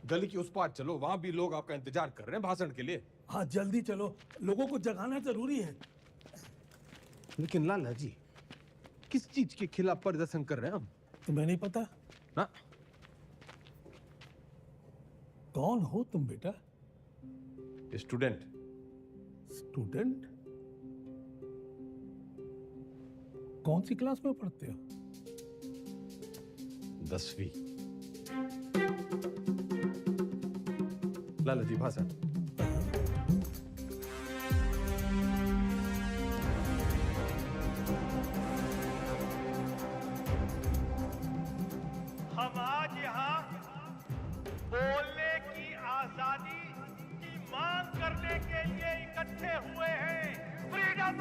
गली की उस पार चलो, वहां भी लोग आपका इंतजार कर रहे हैं भाषण के लिए। हाँ जल्दी चलो, लोगों को जगाना जरूरी है। लेकिन लाला जी, किस चीज के खिलाफ प्रदर्शन कर रहे हैं हम? तुम्हें नहीं पता ना? कौन हो तुम बेटा? स्टूडेंट। स्टूडेंट? कौन सी क्लास में पढ़ते हो? 10वीं। लाला जी भाषण। हम आज यहाँ बोलने की आजादी की मांग करने के लिए इकट्ठे हुए हैं। फ्रीडम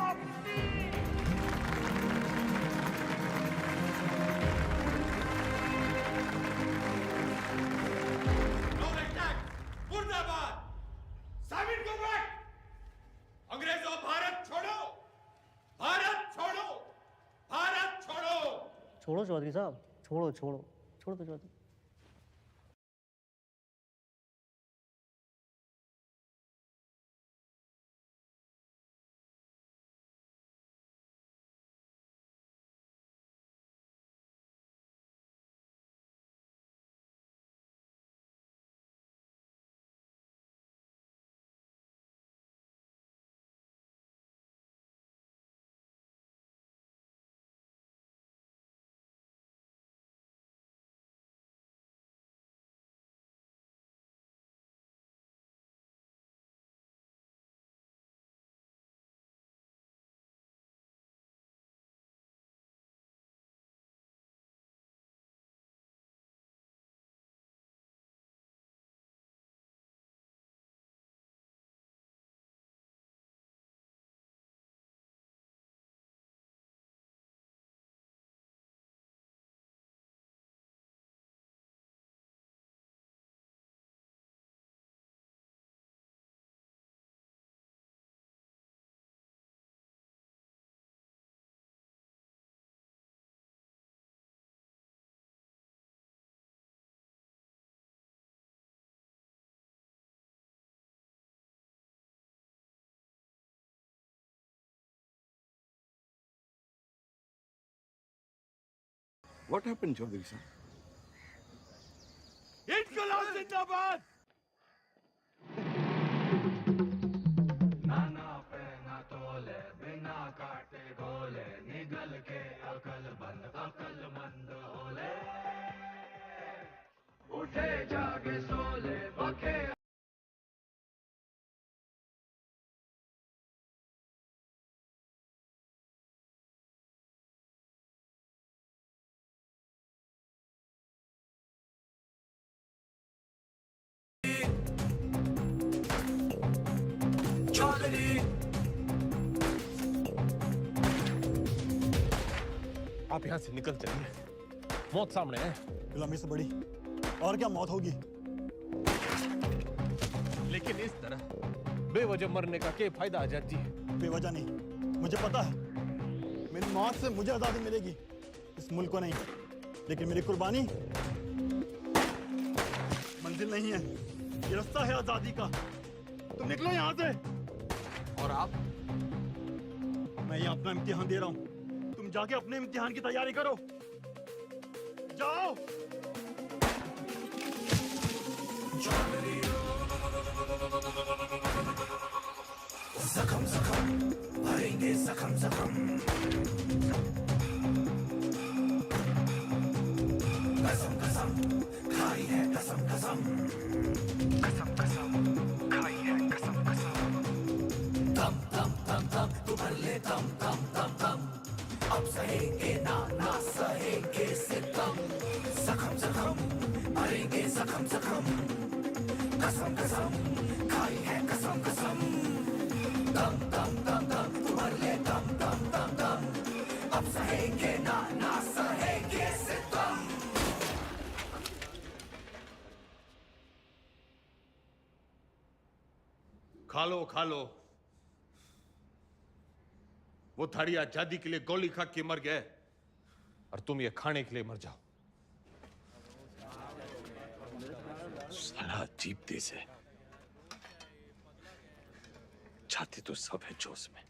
मुर्दाबाद। साबित को बैठ। अंग्रेजों भारत छोड़ो, भारत छोड़ो, भारत छोड़ो। छोड़ो चौधरी साहब, छोड़ो छोड़ो छोड़ो तो Chaudhary. What happened, Chaudhary sir? इनकलाब जिंदाबाद। नाना पे ना तोले, बिना काटे गोले, निगल के अकलमंद होले। उठे जागे सोले, बखे आप यहाँ से निकल चलिए, मौत सामने है। गुलामी से बड़ी और क्या मौत होगी? लेकिन इस तरह बेवजह मरने का क्या फायदा आजाद जी? बेवजह नहीं, मुझे पता है मेरी मौत से मुझे आजादी मिलेगी, इस मुल्क को नहीं। लेकिन मेरी कुर्बानी मंजिल नहीं है, ये रास्ता है आजादी का। तुम निकलो यहाँ से। और आप? मैं यहाँ अपना इम्तिहान दे रहा हूँ, तुम जाके अपने इम्तिहान की तैयारी करो। जाओ। जख्म जख्म भरेंगे, जख्म जख्म। कसम कसम खाई है, कसम कसम। कसम कसम खाई है, कसम कसम। दम दम दम दम तू भर ले, दम दम दम दम। अब सहेंगे ना ना सहेंगे सितम। जख्म जख्म भरेंगे, जख्म जख्म। कसम कसम खाई है, कसम कसम। दम दम दम दम तू भर ले, दम दम दम दम। अब सहेंगे ना ना सहेंगे सितम। खा लो खा लो। वो थाड़ी आजादी के लिए गोली खा के मर गए और तुम ये खाने के लिए मर जाओ। साला अजीब देश है, जाति तो सब है जोश में।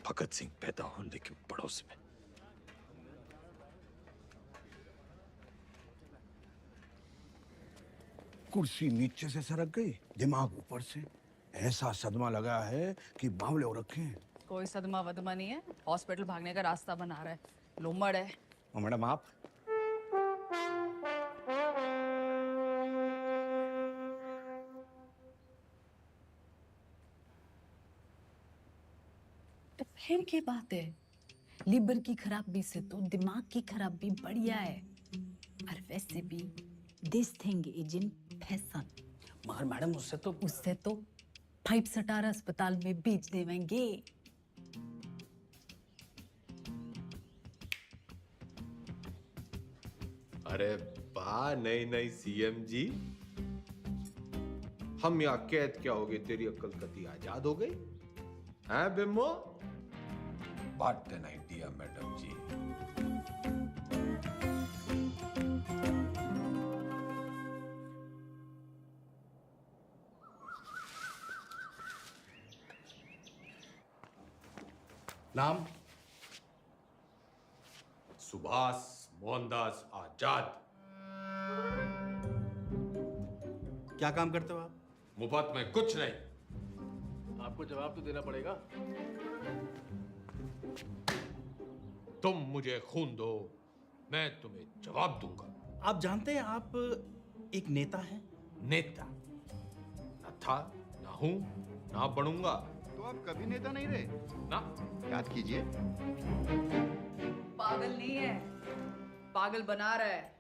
भगत सिंह पैदा हो लेकिन पड़ोस में। कुर्सी नीचे से सरक गई, दिमाग ऊपर से। ऐसा सदमा लगा है कि बावले हो रखे हैं। कोई सदमा वदमा नहीं है, हॉस्पिटल भागने का रास्ता बना रहा है, लोमड़ है। और मैडम आप? तो फिर क्या बात है? लीवर की खराबी से तो दिमाग की खराबी बढ़िया है। और वैसे भी this thing is in fashion. मगर मैडम उससे तो 5 स्टार अस्पताल में बेच देवेंगे। अरे वाह, नई नई सीएम जी। हम यहाँ कैद क्या हो गए, तेरी अक्ल कती आजाद हो गई हैं Bimbo? What an idea madam जी। नाम? सुभाष मोहनदास आजाद। क्या काम करते हो आप? मुफ्त में कुछ नहीं। आपको जवाब तो देना पड़ेगा। तुम मुझे खून दो, मैं तुम्हें जवाब दूंगा। आप जानते हैं आप एक नेता हैं? नेता न था, ना हूं, ना बनूंगा। तो आप कभी नेता नहीं रहे ना? याद कीजिए। पागल नहीं है, पागल बना रहा है।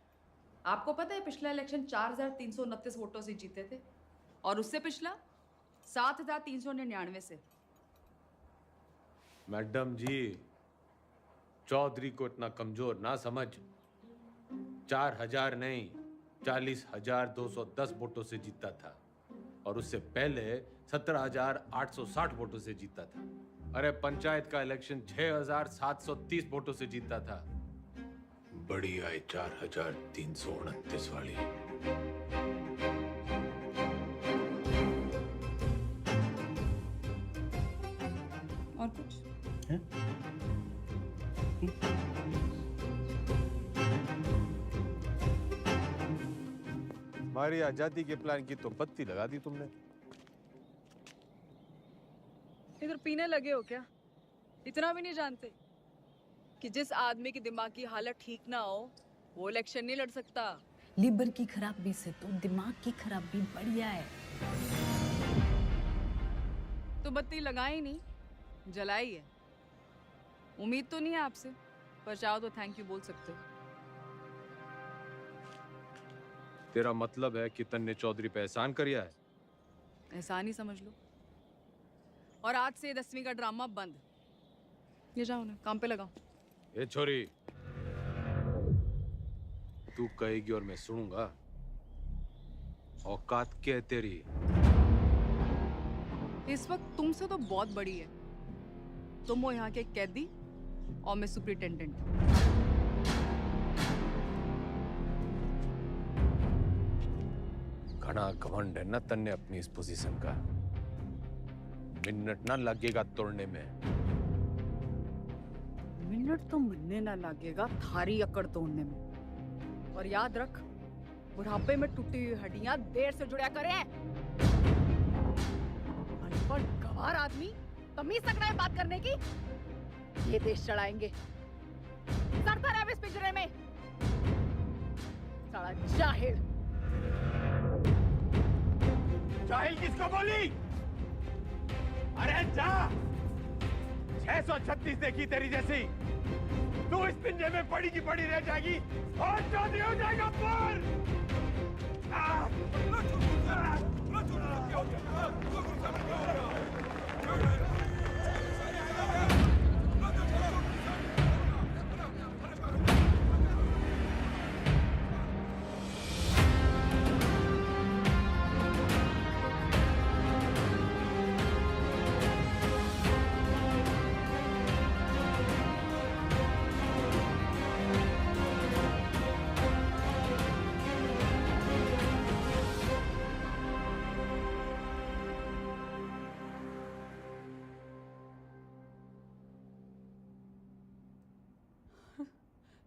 आपको पता है पिछला इलेक्शन 4,329 वोटों से जीते थे और उससे पिछला 7,399 से। मैडम जी, चौधरी को इतना कमजोर ना समझ। 4,000 नहीं, 40,210 वोटों से जीता था और उससे पहले 17,860 वोटों से जीता था। अरे पंचायत का इलेक्शन 6,730 वोटों से जीता था। बड़ी आई 4,329 वाली। और कुछ? हमारी आजादी के प्लान की तो बत्ती लगा दी तुमने। इधर पीने लगे हो क्या? इतना भी नहीं जानते कि जिस आदमी की दिमाग की हालत ठीक ना हो वो इलेक्शन नहीं लड़ सकता। लीवर की खराबी से तो दिमाग की खराबी बढ़िया है। तो बत्ती लगाई नहीं, जलाई है। उम्मीद तो नहीं है आपसे, पर चाहो तो थैंक यू बोल सकते हो। तेरा मतलब है कि तन्ने चौधरी पे एहसान करिया है? एहसान ही समझ लो। और आज से 10वीं का ड्रामा बंद। ये जाओ ना, काम पे लगाओ। ए छोरी, तू कहेगी और मैं सुनूंगा। औकात क्या है तेरी? इस वक्त तुमसे तो बहुत बड़ी है। तुम हो यहाँ के कैदी और मैं सुपरिटेंडेंट। घना घमंड है ना तन्ने अपनी इस पोजीशन का। मिनट ना लगेगा तोड़ने में। मिनट तो मिलने ना लगेगा थारी अकड़ तोड़ने में। और याद रख, बुढ़ापे में टूटी हुई हड्डियां देर से जुड़ा करें। अनपढ़ गंवार आदमी तमीज तक नहीं बात करने की। ये देश चढ़ाएंगे। सड़ता रहे इस पिंजरे में। साला जाहिल। जाहिल किसको बोली? अरे जा! 636 देखी तेरी जैसी। तू इस पिंजरे में पड़ी की पड़ी रह जाएगी और चौधरी हो जाएगा पर।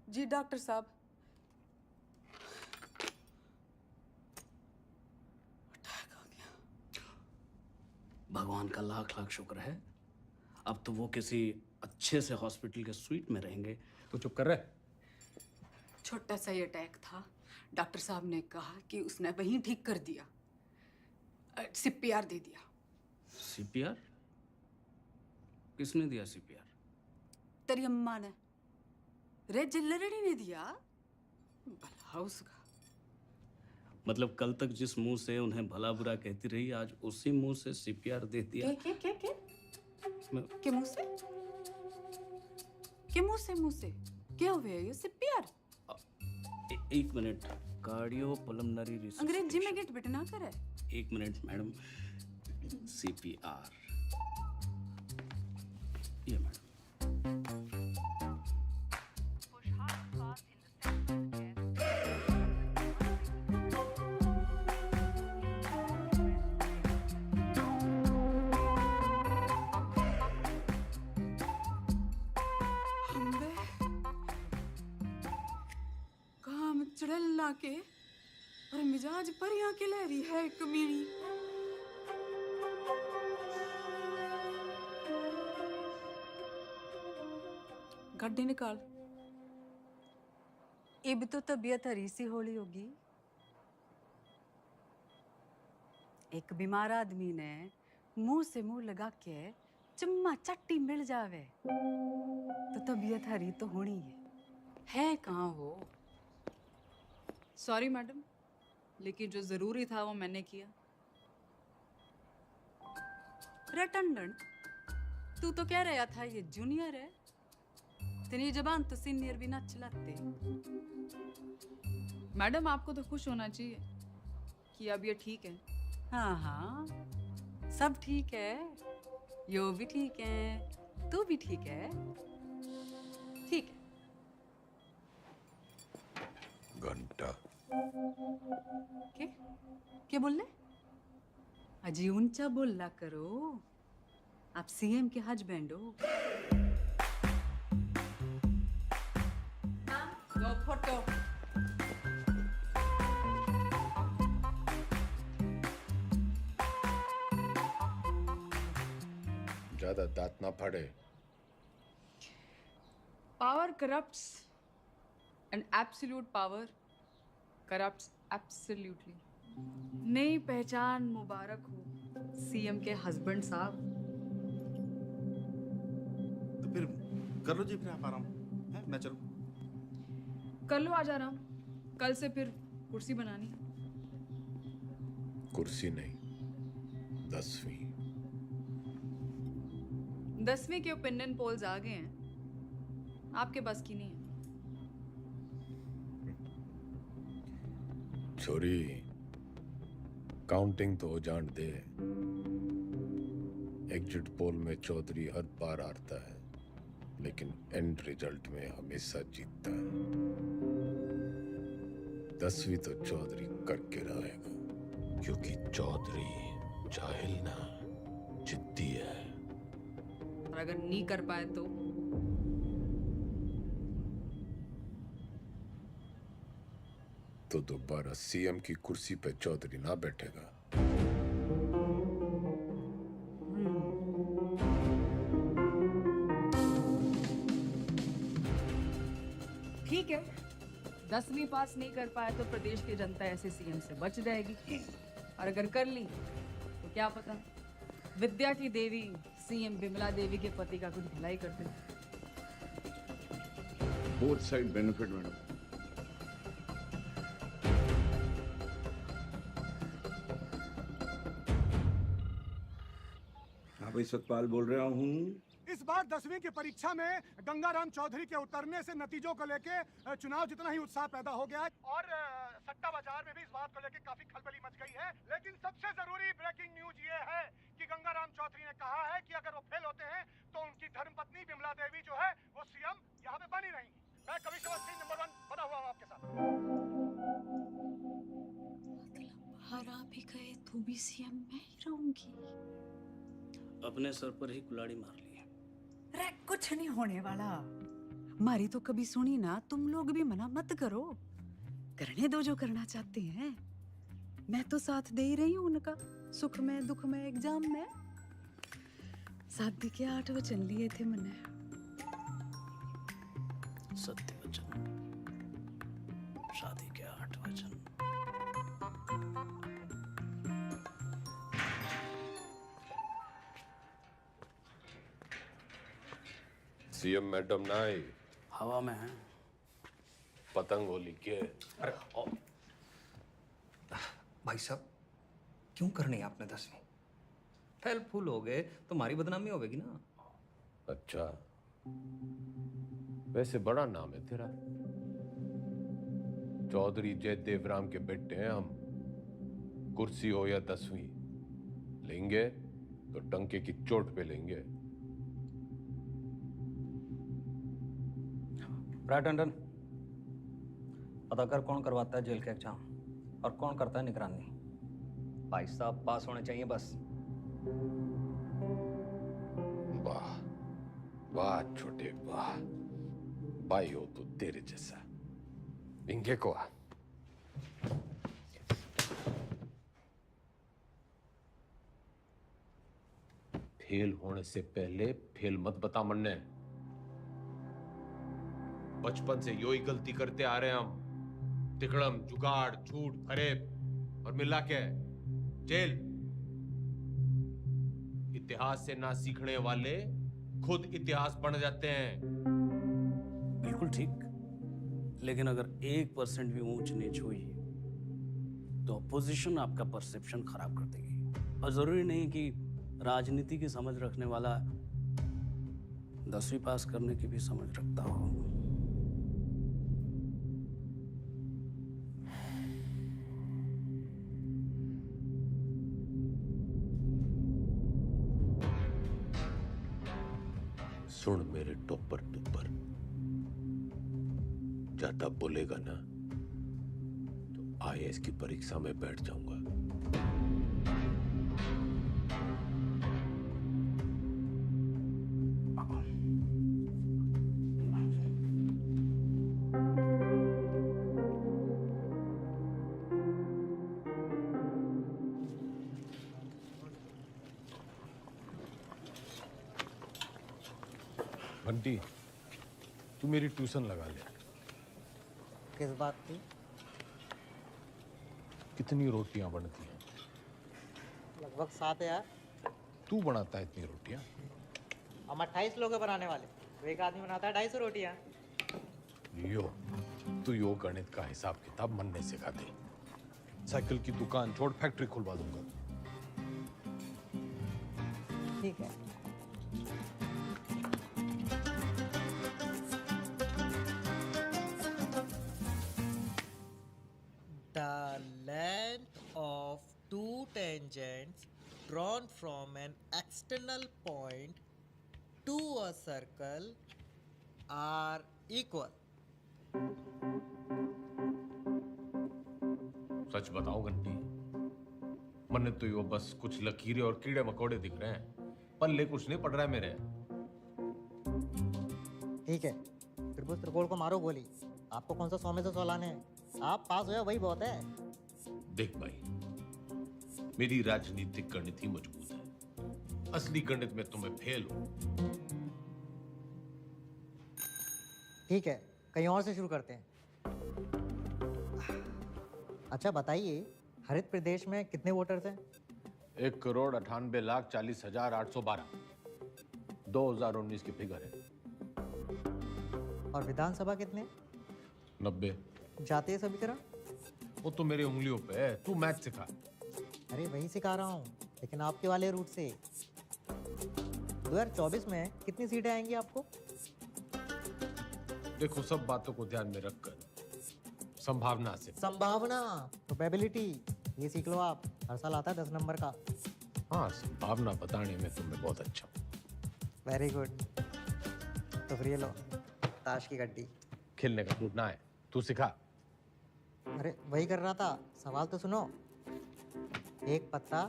जी डॉक्टर साहब। भगवान का लाख लाख शुक्र है। अब तो वो किसी अच्छे से हॉस्पिटल के स्वीट में रहेंगे। तो चुप कर रहे। छोटा सा ही अटैक था। डॉक्टर साहब ने कहा कि उसने वहीं ठीक कर दिया। सीपीआर दे दिया। सीपीआर? किसने दिया सीपीआर? तेरी अम्मा ने। रे जिल्लरड़ी ने दिया। भला उसका। मतलब कल तक जिस मुंह से उन्हें भला बुरा कहती रही, आज उसी मुंह से सीपीआर दे दिया। के मुंह से? के मुंह से क्या हुआ ये सीपीआर? एक मिनट, कार्डियो पल्मोनरी रिसर्च। अंग्रेजी में गेट बिटना करे। एक मिनट मैडम, सीपीआर ये मैडम। काम चढ़ला के और मिजाज परियां के लहरी है कमीनी। गड्डी निकाल। ये भी तो तबीयत हरी सी होली होगी। एक बीमार आदमी ने मुंह से मुंह लगा के चम्मा चट्टी मिल जावे तो तबीयत हरी तो होनी है कहाँ हो? सॉरी मैडम, लेकिन जो जरूरी था वो मैंने किया। रटंडन, तू तो कह रहा था ये जूनियर है, तेरी जबान तो सीनियर भी ना चलाते। मैडम आपको तो खुश होना चाहिए कि अब ये ठीक है। हाँ हाँ, सब ठीक है, यो भी ठीक है, तू भी ठीक है। ठीक है। घंटा क्या बोल रहे? अजी ऊंचा बोला करो, आप सीएम के हस्बैंड हो। दो फोटो। ज्यादा दांत ना फाड़े। Power corrupts and absolute power corrupts absolutely. नई पहचान मुबारक हो सीएम के हस्बैंड साहब। तो फिर कर लो जी, फिर आप आराम है, मैं चलूं। कर लो आज आराम, कल से फिर कुर्सी बनानी। कुर्सी नहीं, 10वीं। 10वीं के ओपिनियन पोल्स आ गए हैं, आपके बस की नहीं है। छोरी, काउंटिंग तो हो जान दे। एग्जिट पोल में चौधरी हर बार हारता है, लेकिन एंड रिजल्ट में हमेशा जीतता है। 10वीं तो चौधरी करके रहेगा, क्योंकि चौधरी जाहिल ना, जिद्दी है। और अगर नहीं कर पाए तो दोबारा सीएम की कुर्सी पे चौधरी ना बैठेगा। ठीक है, 10वीं पास नहीं कर पाए तो प्रदेश की जनता ऐसे सीएम से बच जाएगी, और अगर कर ली तो क्या पता विद्या की देवी सीएम विमला देवी के पति का कुछ भलाई कर दे। Both side benefit madam. भाई सतपाल बोल रहा हूँ। इस बार 10वीं की परीक्षा में गंगाराम चौधरी के उतरने से नतीजों को लेके चुनाव जितना ही उत्साह पैदा हो गया है, और सट्टा बाजार में भी इस बात को लेके काफी खलबली मच गई है। लेकिन सबसे जरूरी ब्रेकिंग न्यूज ये है कि गंगाराम चौधरी ने कहा है कि अगर वो फेल होते हैं तो उनकी धर्मपत्नी विमला देवी जो है वो सीएम यहाँ पे बनी रहेंगी। मैं कमिश्नर सिंह नंबर 1 बना हुआ हूँ आपके साथ। हरा भी गए तो भी सीएम मैं ही रहूंगी। अपने सर पर ही कुल्हाड़ी मार ली। अरे कुछ नहीं होने वाला, मारी तो कभी सुनी ना। तुम लोग भी मना मत करो, करने दो जो करना चाहते हैं। मैं तो साथ दे ही रही हूँ उनका, सुख में दुख में एग्जाम में। शादी के 8 वचन लिए थे मैंने। सत्य वचन, शादी के 8 वचन। सीएम मैडम ना आई, हवा में है। पतंग होली के। अरे भाई साहब क्यों करनी आपने 10वीं? फेल फूल हो गए तो हमारी बदनामी होगी ना। अच्छा, वैसे बड़ा नाम है तेरा। चौधरी जयदेव राम के बेटे हैं हम। कुर्सी हो या 10वीं, लेंगे तो टंके की चोट पे लेंगे। राइट टंडन, पता कर कौन करवाता है जेल के एग्जाम और कौन करता है निगरानी। भाई साहब पास होने चाहिए बस। वाह वाह छोटे वाह, भाई हो तो तेरे जैसा। इंगे को आ। फेल होने से पहले फेल मत बता मन्ने। बचपन से यो ही गलती करते आ रहे हैं हम। तिकड़म, जुगाड़, झूठ, फरेब और मिला के जेल। इतिहास से ना सीखने वाले खुद इतिहास बन जाते हैं। बिल्कुल ठीक, लेकिन अगर 1% भी ऊंच नीच हुई तो अपोजिशन आपका परसेप्शन खराब कर देगी। और जरूरी नहीं कि राजनीति की समझ रखने वाला 10वीं पास करने की भी समझ रखता हो। सुन मेरे टोपर टुपर, ज्यादा बोलेगा ना तो IAS की परीक्षा में बैठ जाऊंगा। बंटी, तू मेरी ट्यूशन लगा ले। किस बात की? कितनी रोटियां बनती हैं? लगभग 7 यार। तू बनाता है इतनी रोटियां? हम 28 लोग हैं बनाने वाले, तो एक आदमी बनाता है 250 रोटियां। तू यो गणित का हिसाब किताब मनने सिखा दे। साइकिल की दुकान छोड़ फैक्ट्री खुलवा दूंगा। ठीक है। The length of two tangents drawn from an external point to a circle are equal. सच बताओ घंटी, मन्ने तो यो बस कुछ लकीरें और कीड़े मकोड़े दिख रहे हैं, पल्ले कुछ नहीं पड़ रहा है मेरे। ठीक है, त्रिभुज त्रिकोण को मारो गोली। आपको कौन सा 100 में से 100 लाने हैं? आप पास हो वही बहुत है। देख भाई, मेरी राजनीतिक गणित ही मजबूत है, असली गणित में तुम्हें फेल हो। ठीक है, कहीं और से शुरू करते हैं। अच्छा बताइए, हरित प्रदेश में कितने वोटर्स हैं? 1,98,40,812 2019 की फिगर है। और विधानसभा कितने? 90। जातीय समीकरण? वो तो मेरी उंगलियों पे है, तू मैथ सिखा। अरे वही सिखा रहा हूँ, लेकिन आपके वाले रूट से। 2024 में कितनी सीटें आएंगी आपको? देखो, सब बातों को ध्यान में रखकर संभावना से। संभावना, प्रोबेबिलिटी, ये सीख लो आप। हर साल आता है 10 नंबर का। हाँ, संभावना बताने में तुम्हें बहुत अच्छा। Very good. तो फिर ये लो, ताश की गड्डी। खेलने का मूड ना है, तू सिखा। अरे वही कर रहा था, सवाल तो सुनो। एक पत्ता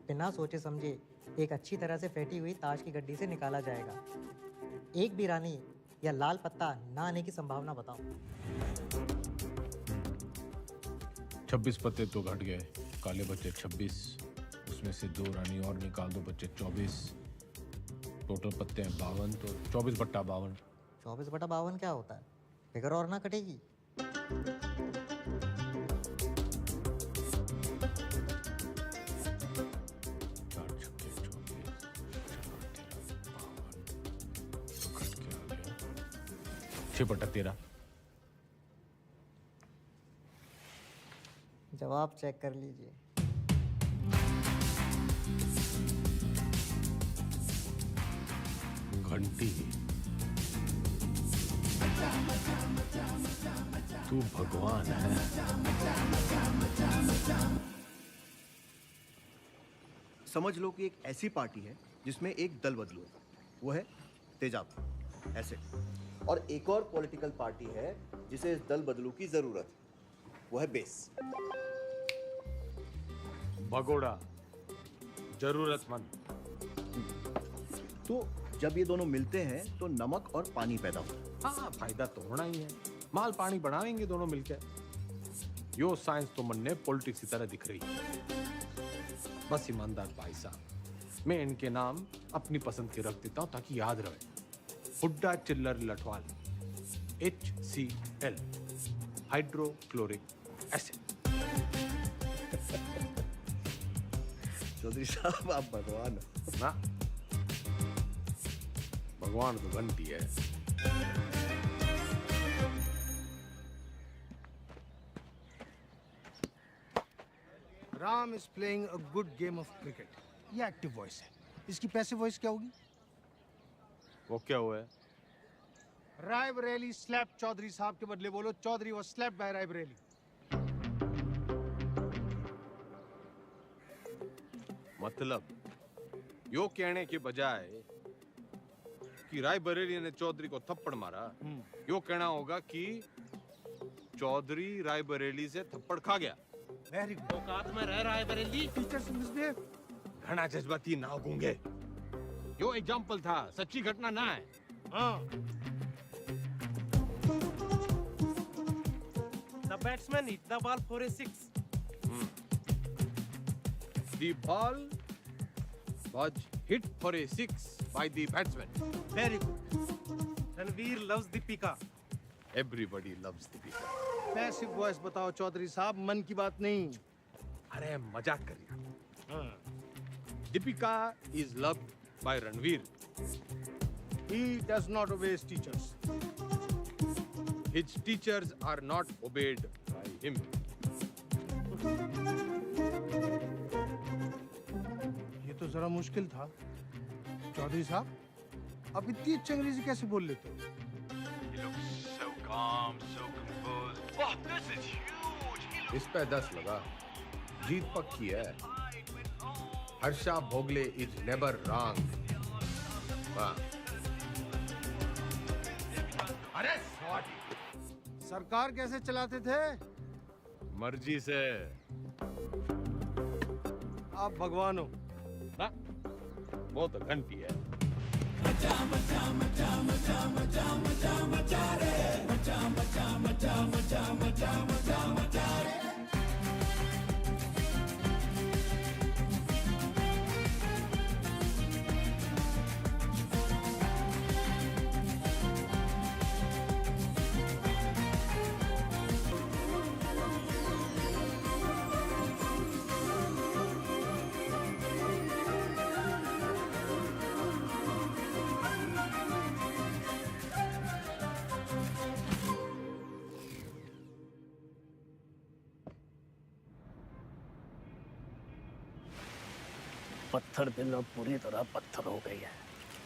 बिना सोचे समझे एक अच्छी तरह से फेंटी हुई ताश की गड्डी से निकाला जाएगा। एक भी रानी या लाल पत्ता ना आने की संभावना बताओ। 26 पत्ते तो घट गए, काले बच्चे 26, उसमें से 2 रानी और निकाल दो, बच्चे 24। टोटल पत्ते हैं 52, तो 24/52। 24/52 क्या होता है? फिगर और ना कटेगी। जवाब चेक कर लीजिए। घंटी, तू भगवान है। समझ लो कि एक ऐसी पार्टी है जिसमें एक दल बदलू है, वो है तेजाब ऐसे, और एक और पॉलिटिकल पार्टी है जिसे इस दल बदलू की जरूरत है, वो है बेस। भगोड़ा, जरूरतमंद। तो जब ये दोनों मिलते हैं तो नमक और पानी पैदा होता है। हाँ, फायदा तो होना ही है। माल पानी बढ़ाएंगे दोनों मिलकर। यो साइंस तो मन ने पॉलिटिक्स की तरह दिख रही है। बस ईमानदार भाई साहब, मैं इनके नाम अपनी पसंद के रख देता हूं ताकि याद रहे। Hooda Chillar Lathwal, HCl, hydrochloric acid. Chaudhary साहब आप भगवान हो। ना, भगवान तो घंटी है। Ram is playing a good game of cricket. ये एक्टिव वॉइस है, इसकी पैसिव वॉइस क्या होगी? वो क्या हुआ है? रायबरेली स्लैप चौधरी साहब के बदले बोलो Chaudhary was slapped by Raebareli. मतलब यो कहने के बजाय कि रायबरेली ने चौधरी को थप्पड़ मारा, यो कहना होगा कि चौधरी रायबरेली से थप्पड़ खा गया। Very good. औकात में रह रायबरेली। Teachers misbehave. घना जज्बाती ना गूंगे। यो एग्जाम्पल था, सच्ची घटना ना है। हाँ। The batsman hit the ball for a 6. The ball was hit for a 6 by the batsman. Very good. Ranveer loves Deepika. Everybody loves Deepika. Passive voice बताओ चौधरी साहब, मन की बात नहीं। अरे मजाक कर रहा। Deepika is loved by Ranveer. He does not obey his teachers. His teachers are not obeyed by him. ये तो जरा मुश्किल था। चौधरी साहब, आप इतनी अच्छी अंग्रेजी कैसे बोल लेते हो? So calm, so composed. Wow, this is huge. इस पे 10 लगा। जीत पक्की है। Harsha Bhogle is never wrong. वाह। अरे सरकार कैसे चलाते थे? मर्जी से। आप भगवान हो। ना, वो तो घंटी है। पत्थर दिल अब पूरी तरह पत्थर हो गई है।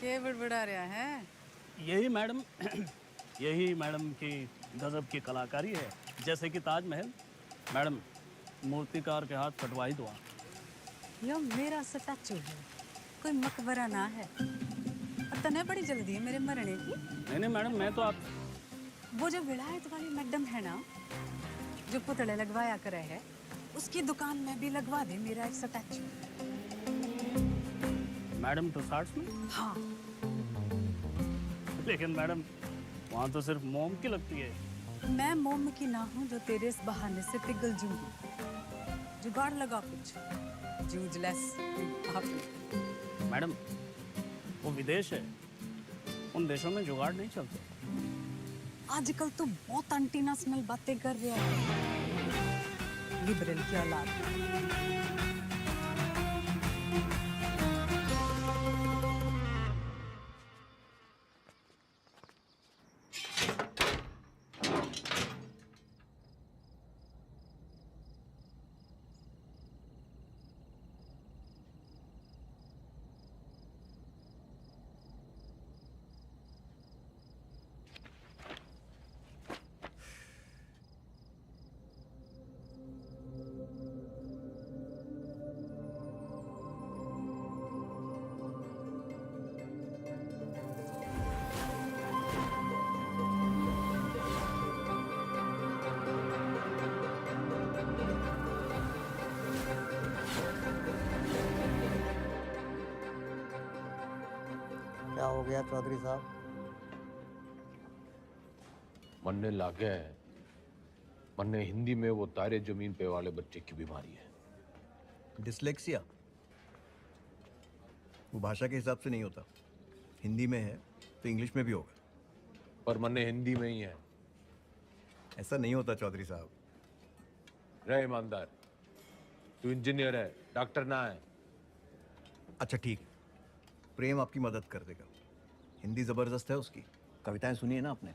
क्या बड़बड़ा रहा है? यही मैडम यही मैडम की गजब की कलाकारी है। जैसे कि ताजमहल, मैडम मूर्तिकार के हाथ कटवाई दो। यो मेरा स्टैचू है, कोई मकबरा ना है। और तने बड़ी जल्दी है मेरे मरने की। नहीं मैडम, मैं तो आप वो जो विलायत वाली मैडम है ना, जो पुतले लगवाया करे है, उसकी दुकान में भी लगवा दे मेरा एक स्टैचू। मैडम टुसार्ट्स में? हाँ। लेकिन मैडम वहाँ तो सिर्फ मोम की लगती है। मैं मोम की ना हूँ जो तेरे इस बहाने से पिघल जूंगी। जुगाड़ लगा कुछ, जूझलेस। मैडम वो विदेश है, उन देशों में जुगाड़ नहीं चलते। आजकल तो बहुत एंटीनेशनल बातें कर रहा है, लिबरल की औलाद। हो गया चौधरी साहब? मरने लागे है। मन्ने हिंदी में वो तारे जमीन पे वाले बच्चे की बीमारी है। डिसलेक्सिया वो भाषा के हिसाब से नहीं होता। हिंदी में है तो इंग्लिश में भी होगा। पर मन्ने हिंदी में ही है। ऐसा नहीं होता चौधरी साहब। रहे ईमानदार, तू इंजीनियर है, डॉक्टर ना है। अच्छा ठीक है, प्रेम आपकी मदद कर देगा। हिंदी जबरदस्त है उसकी। कविताएं सुनी है ना आपने?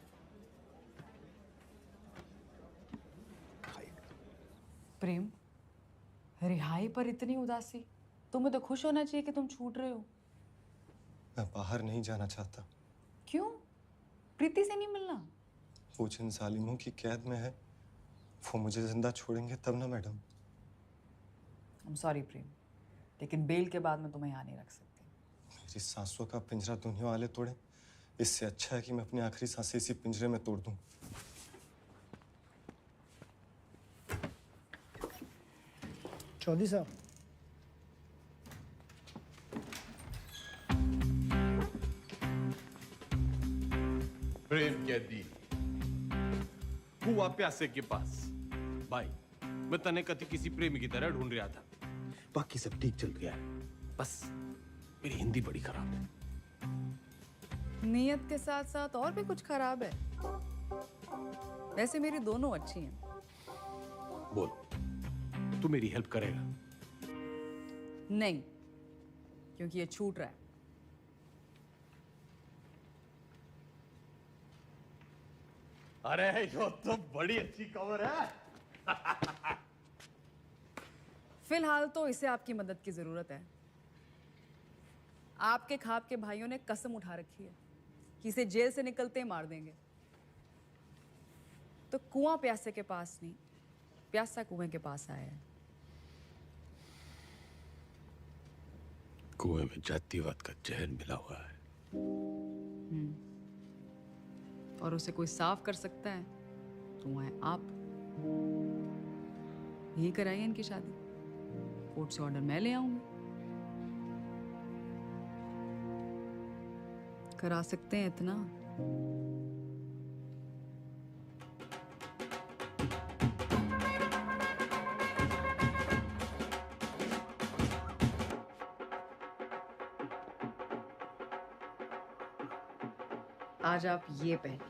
प्रेम, रिहाई पर इतनी उदासी? तुम्हें तो खुश होना चाहिए कि तुम छूट रहे हो। मैं बाहर नहीं जाना चाहता। क्यों? प्रीति से नहीं मिलना? वो जिन जालिमों की कैद में है वो मुझे जिंदा छोड़ेंगे तब ना मैडम। I'm sorry प्रेम, लेकिन बेल के बाद मैं तुम्हें यहाँ नहीं रख सकती। मेरी सांसों का पिंजरा दुनिया वाले तोड़े, इससे अच्छा है कि मैं अपनी आखिरी सांसें इसी पिंजरे में तोड़ दूं। चौधरी साहब, प्रेम कैदी हुआ प्यासे के पास। भाई, मैं तने कति किसी प्रेमी की तरह ढूंढ रहा था। बाकी सब ठीक चल गया है, बस मेरी हिंदी बड़ी खराब है। नियत के साथ साथ और भी कुछ खराब है? वैसे मेरी दोनों अच्छी हैं। बोल, तू मेरी हेल्प करेगा? नहीं, क्योंकि ये छूट रहा है। अरे यो तो बड़ी अच्छी खबर है। फिलहाल तो इसे आपकी मदद की जरूरत है। आपके खाप के भाइयों ने कसम उठा रखी है कि इसे जेल से निकलते ही मार देंगे। तो कुआं प्यासे के पास नहीं, प्यासा कुएं के पास आया है। कुएं में जातिवाद का जहर मिला हुआ है। और उसे कोई साफ कर सकता है तो वो है आप। यही कराइए इनकी शादी। कोर्ट से ऑर्डर मैं ले आऊंगी। करा सकते हैं इतना? आज आप ये पहनिए।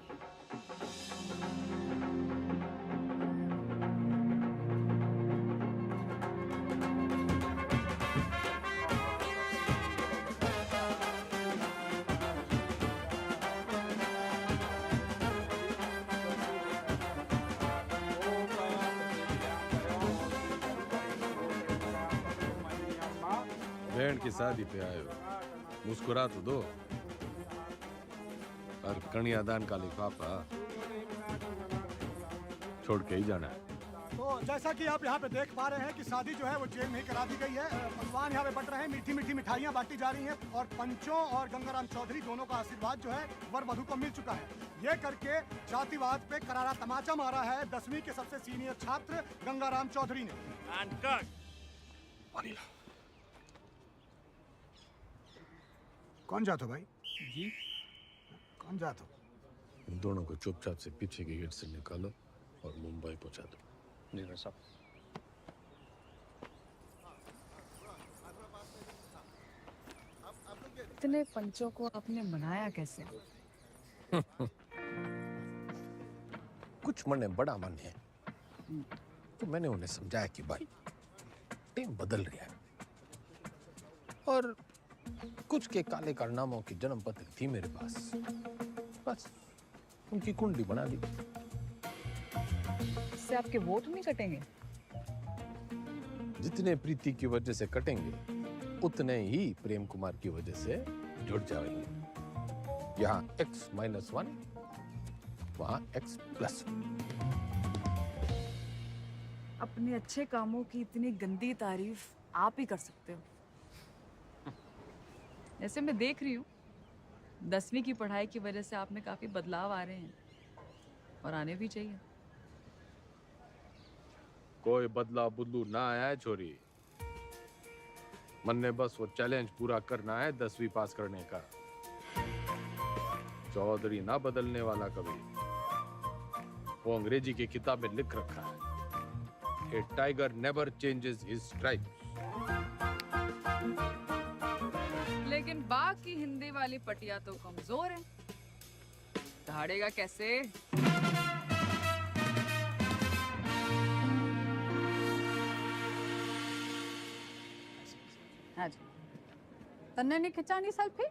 बहन की शादी पे आए हो, मुस्कुरा तो दो। और कन्यादान का लिफाफा छोड़ के ही जाना है। तो जैसा कि आप यहाँ पे देख पा रहे हैं कि शादी जो है वो जेल में ही करा दी गई है। पकवान यहाँ पे बट रहे हैं, मीठी मीठी मिठाइयाँ बांटी जा रही हैं और पंचों और गंगाराम चौधरी दोनों का आशीर्वाद जो है वर वधू को मिल चुका है। ये करके जातिवाद पे करारा तमाचा मारा है 10वीं के सबसे सीनियर छात्र गंगाराम चौधरी ने। कौन जातो भाई? जी कौन जातो? इन दोनों को चुपचाप से पीछे के गेट से निकालो और मुंबई पहुंचा दो। जी भाई साहब। इतने पंचों को आपने मनाया कैसे? कुछ मन में बड़ा मन है, तो मैंने उन्हें समझाया कि भाई टीम बदल रही है और कुछ के काले कारनामों की जन्म पत्र थी मेरे पास, बस उनकी कुंडली बना दी। इससे आपके वोट नहीं कटेंगे? जितने प्रीति की वजह से कटेंगे उतने ही प्रेम कुमार की वजह से जुड़ जाएंगे। यहाँ X-1, वहाँ X+1। अपने अच्छे कामों की इतनी गंदी तारीफ आप ही कर सकते हो। जैसे मैं देख रही हूँ 10वीं की पढ़ाई की वजह से आप में काफी बदलाव आ रहे हैं और आने भी चाहिए। कोई बदला बुदलू ना आया है छोरी। मन ने बस वो चैलेंज पूरा करना है 10वीं पास करने का। चौधरी ना बदलने वाला कभी। वो अंग्रेजी की किताब में लिख रखा है, a tiger never changes his stripes. लेकिन बाकी हिंदी वाली पटिया तो कमजोर है, दहाड़ेगा कैसे? हाँ जी, तन्ने नहीं खिंचानी सेल्फी?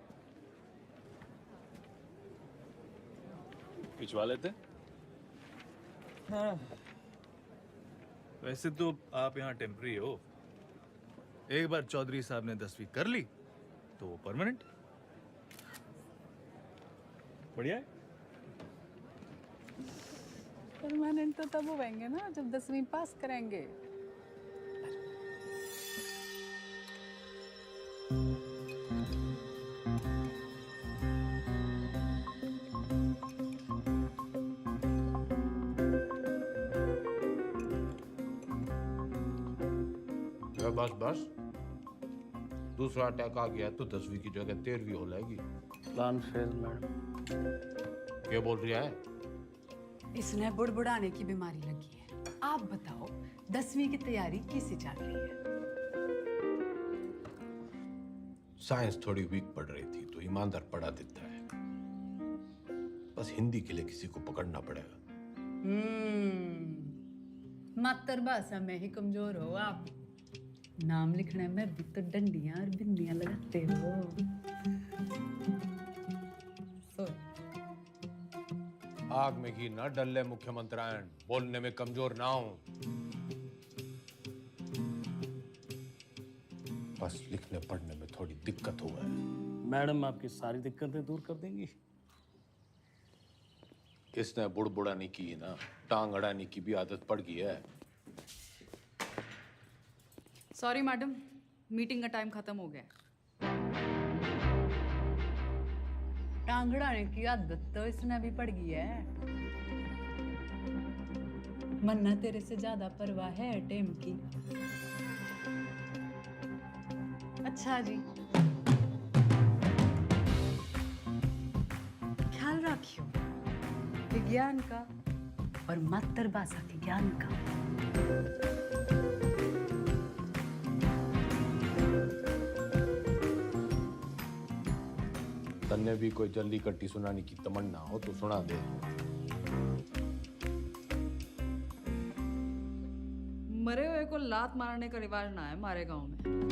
खिंचवा लेते। हाँ। वैसे तो आप यहाँ टेम्पररी हो। एक बार चौधरी साहब ने 10वीं कर ली तो वो परमानेंट। बढ़िया है। परमानेंट तो तब होंगे ना जब 10वीं पास करेंगे। बस बस, दूसरा अटैक आ गया तो 10वीं की जगह 13वीं हो जाएगी। Plan fail madam. क्या बोल रही है? इसने बुड़बुड़ाने की बीमारी लगी है। आप बताओ 10वीं की तैयारी कैसे चल रही है? साइंस थोड़ी वीक पड़ रही थी तो ईमानदार पढ़ा देता है। बस हिंदी के लिए किसी को पकड़ना पड़ेगा। मातृभाषा में ही कमजोर हो आप। नाम लिखने में भी तो डंडियां और बिंदियां लगाते हो। आग में घी न डल्ले मुख्यमंत्रियान, बोलने में कमजोर ना हो। बस लिखने पढ़ने में थोड़ी दिक्कत हुआ है। मैडम आपकी सारी दिक्कतें दूर कर देंगी। इसने बुड़बुड़ाने की ना, टांग अड़ाने की भी आदत पड़ गई है। सॉरी मैडम, मीटिंग का टाइम खत्म हो गया। टांगड़ाने की आदत तो इसने भी पड़ गई है। मन्ना तेरे से ज्यादा परवाह है टेम की। अच्छा जी, ख्याल रखियो विज्ञान का और मातृभाषा के ज्ञान का। तन्ने भी कोई जल्दी कट्टी सुनाने की तमन्ना हो तो सुना दे। मरे हुए को लात मारने का रिवाज ना है हमारे गांव में।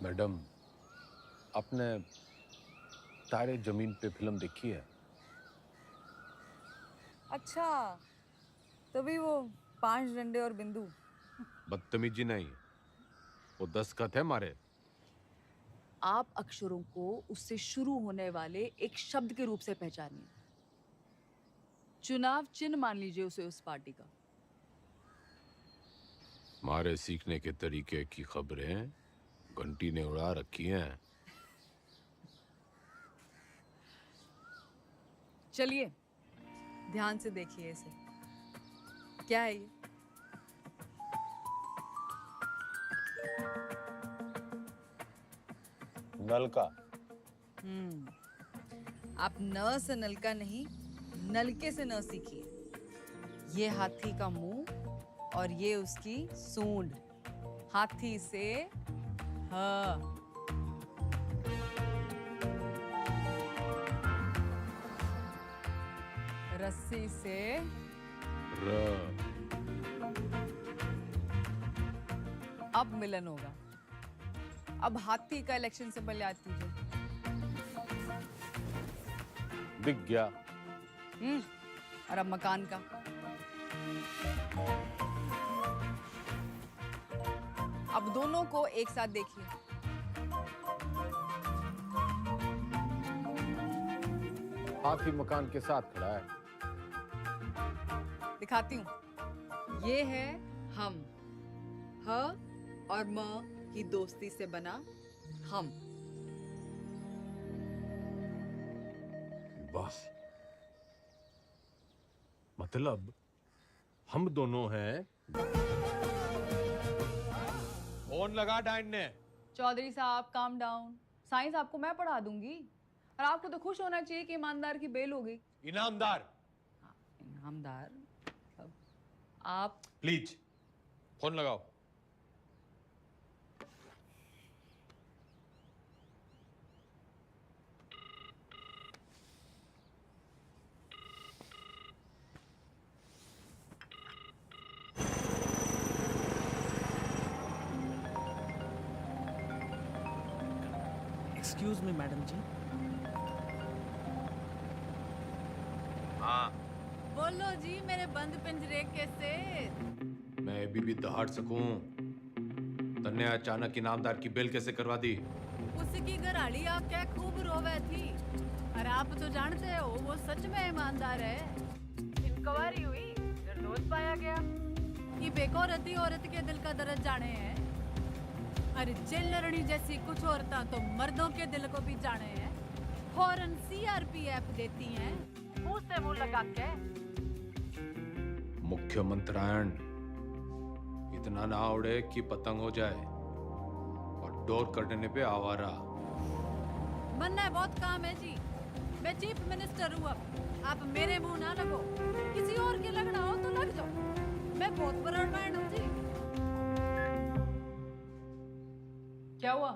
मैडम, आपने तारे जमीन पे फिल्म देखी है? अच्छा, तभी वो 5 डंडे और बिंदु। बदतमीजी नहीं, वो 10 खत है मारे। आप अक्षरों को उससे शुरू होने वाले एक शब्द के रूप से पहचानिए। चुनाव चिन्ह मान लीजिए उसे उस पार्टी का। मारे सीखने के तरीके की खबरें घंटी ने उड़ा रखी हैं। चलिए ध्यान से देखिए इसे। क्या है ये? नलका। आप न से नलका नहीं, नलके से न सीखिए। ये हाथी का मुंह और ये उसकी सूंड। हाथी से ह, रस्सी से अब मिलन होगा। अब हाथी का इलेक्शन सिंबल याद कीजिए। दिख गया। और अब मकान का। अब दोनों को एक साथ देखिए। हाथी मकान के साथ खड़ा है। दिखाती हूँ। ये है हम, ह और म की दोस्ती से बना हम। बस मतलब हम दोनों हैं। फोन लगा डाइन ने। चौधरी साहब काम डाउन। साइंस आपको मैं पढ़ा दूंगी और आपको तो खुश होना चाहिए कि ईमानदार की बेल हो गई। इनामदार। इनामदार आप प्लीज फोन लगाओ। एक्सक्यूज मी मैडम जी। हाँ बोलो जी मेरे बंद पिंजरे के सेठ। मैं अभी भी दहाड़ सकूं। तन्ने अचानक इनामदार की बेल कैसे करवा दी? उसकी घराड़ी आप क्या खूब रोवे थी। और आप तो जानते हो वो सच में ईमानदार है। इंक्वायरी हुई, निर्दोष पाया गया। ये बेकौरती औरत के दिल का दर्द जाने हैं। अरे जेल लड़नी जैसी कुछ औरतां तो मर्दों के दिल को भी जाने हैं। फौरन सीआरपीएफ देती हैं मुंह से मुंह लगा के। मुख्यमंत्रायण इतना ना उड़े कि पतंग हो जाए और डोर कटने पे आवारा। बनना बहुत काम है जी। मैं चीफ मिनिस्टर हूँ। अब आप मेरे मुंह ना लगो। किसी और के लगना हो तो लग जाओ। मैं बहुत ब्रॉडमाइंड हूँ जी। क्या हुआ?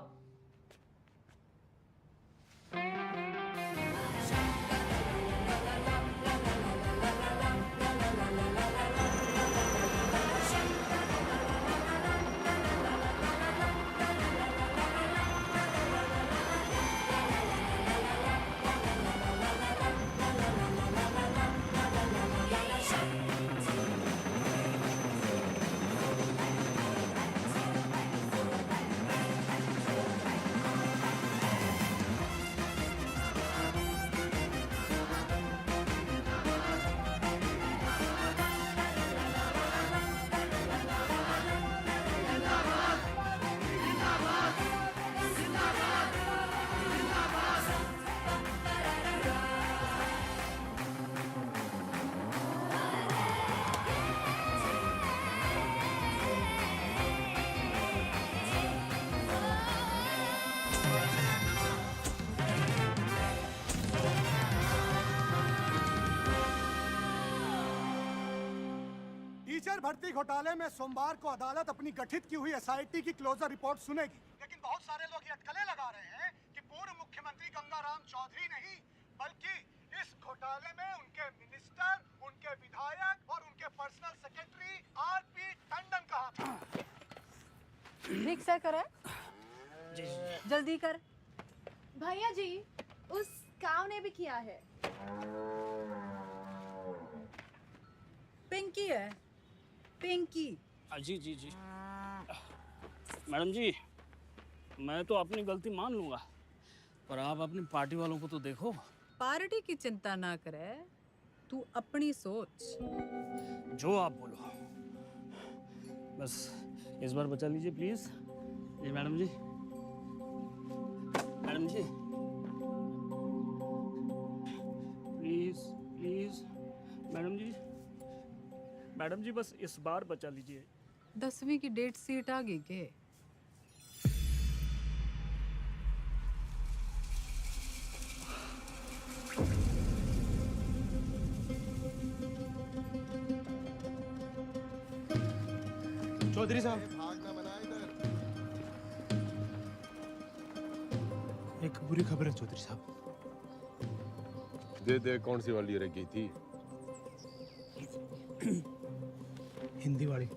टीचर भर्ती घोटाले में सोमवार को अदालत अपनी गठित की हुई एसआईटी की क्लोजर रिपोर्ट सुनेगी। लेकिन बहुत सारे लोग ये अटकलें लगा रहे हैं कि पूर्व मुख्यमंत्री गंगाराम चौधरी नहीं बल्कि इस घोटाले में उनके मिनिस्टर, उनके विधायक और उनके पर्सनल सेक्रेटरी आरपी टंडन का हाथ है। रिक्शा करे जल्दी कर। भैया जी उस काव ने भी किया है। पिंकी है पिंकी। जी जी जी मैडम जी, मैं तो अपनी गलती मान लूंगा, पर आप अपनी पार्टी वालों को तो देखो। पार्टी की चिंता ना करे, तू अपनी सोच। जो आप बोलो, बस इस बार बचा लीजिए प्लीज। जी मैडम जी, मैडम जी प्लीज प्लीज मैडम जी, मैडम जी बस इस बार बचा लीजिए। 10वीं की डेट सीट आ गई के? चौधरी साहब, एक बुरी खबर है चौधरी साहब। दे कौन सी वाली रह गई थी? हिंदी वाली।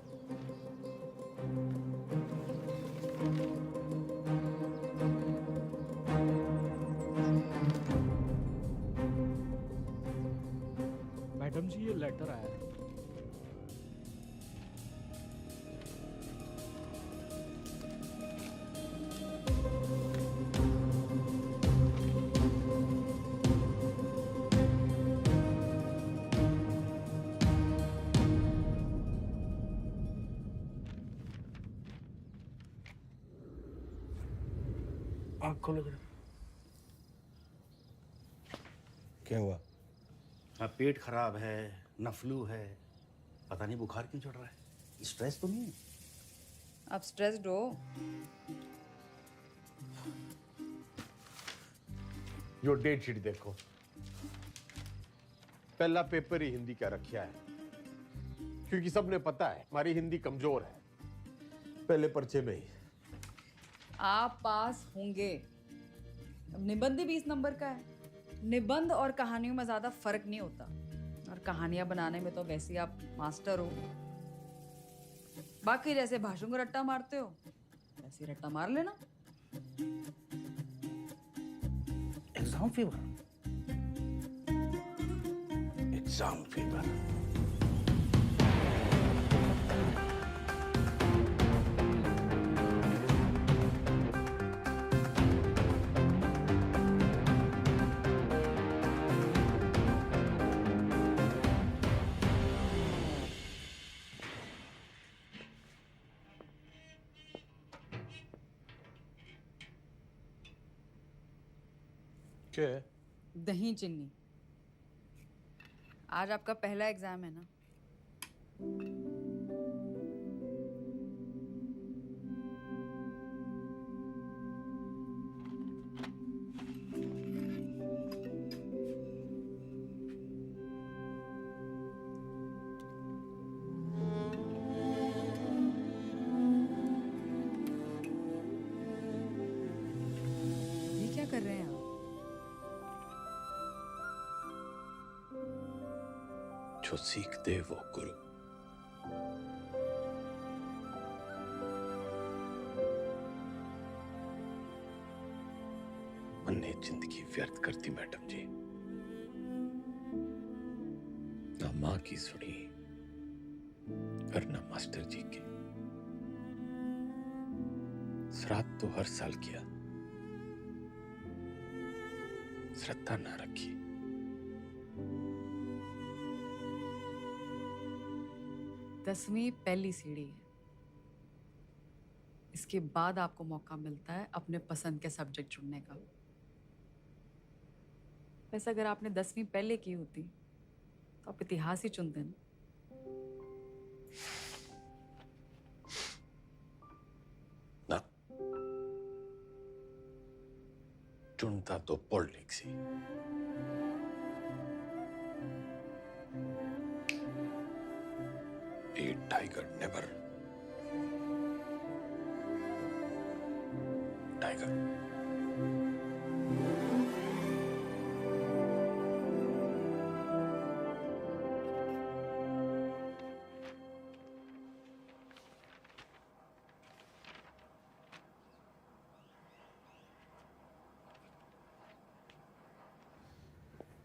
मैडम जी ये लेटर आया है। आँख खोलो जरा। क्या हुआ? हाँ, पेट खराब है, न फ्लू है, पता नहीं बुखार क्यों चढ़ रहा है। स्ट्रेस तो नहीं है? आप स्ट्रेस्ड हो? यो डेट शीट देखो, पहला पेपर ही हिंदी का रखा है, क्योंकि सबने पता है हमारी हिंदी कमजोर है। पहले पर्चे में ही आप पास होंगे। अब निबंध ही 20 नंबर का है। निबंध और कहानियों में ज्यादा फर्क नहीं होता, और कहानियां बनाने में तो वैसे ही आप मास्टर हो। बाकी जैसे भाषण को रट्टा मारते हो वैसे ही रट्टा मार लेना। Exam fever. Exam fever. क्या है? दही चिन्नी। आज आपका पहला एग्जाम है ना? ये क्या कर रहे हैं आप? जो सीख दे वो गुरु। मैंने जिंदगी व्यर्थ कर दी मैडम जी, ना माँ की सुनी और ना मास्टर जी की। श्राद्ध तो हर साल किया, श्रद्धा ना रखी। दसवीं पहली सीढ़ी है। इसके बाद आपको मौका मिलता है अपने पसंद के सब्जेक्ट चुनने का। वैसे अगर आपने 10वीं पहले की होती तो आप इतिहास ही चुनते ना। ना, चुनता तो politics he. A tiger never. Tiger.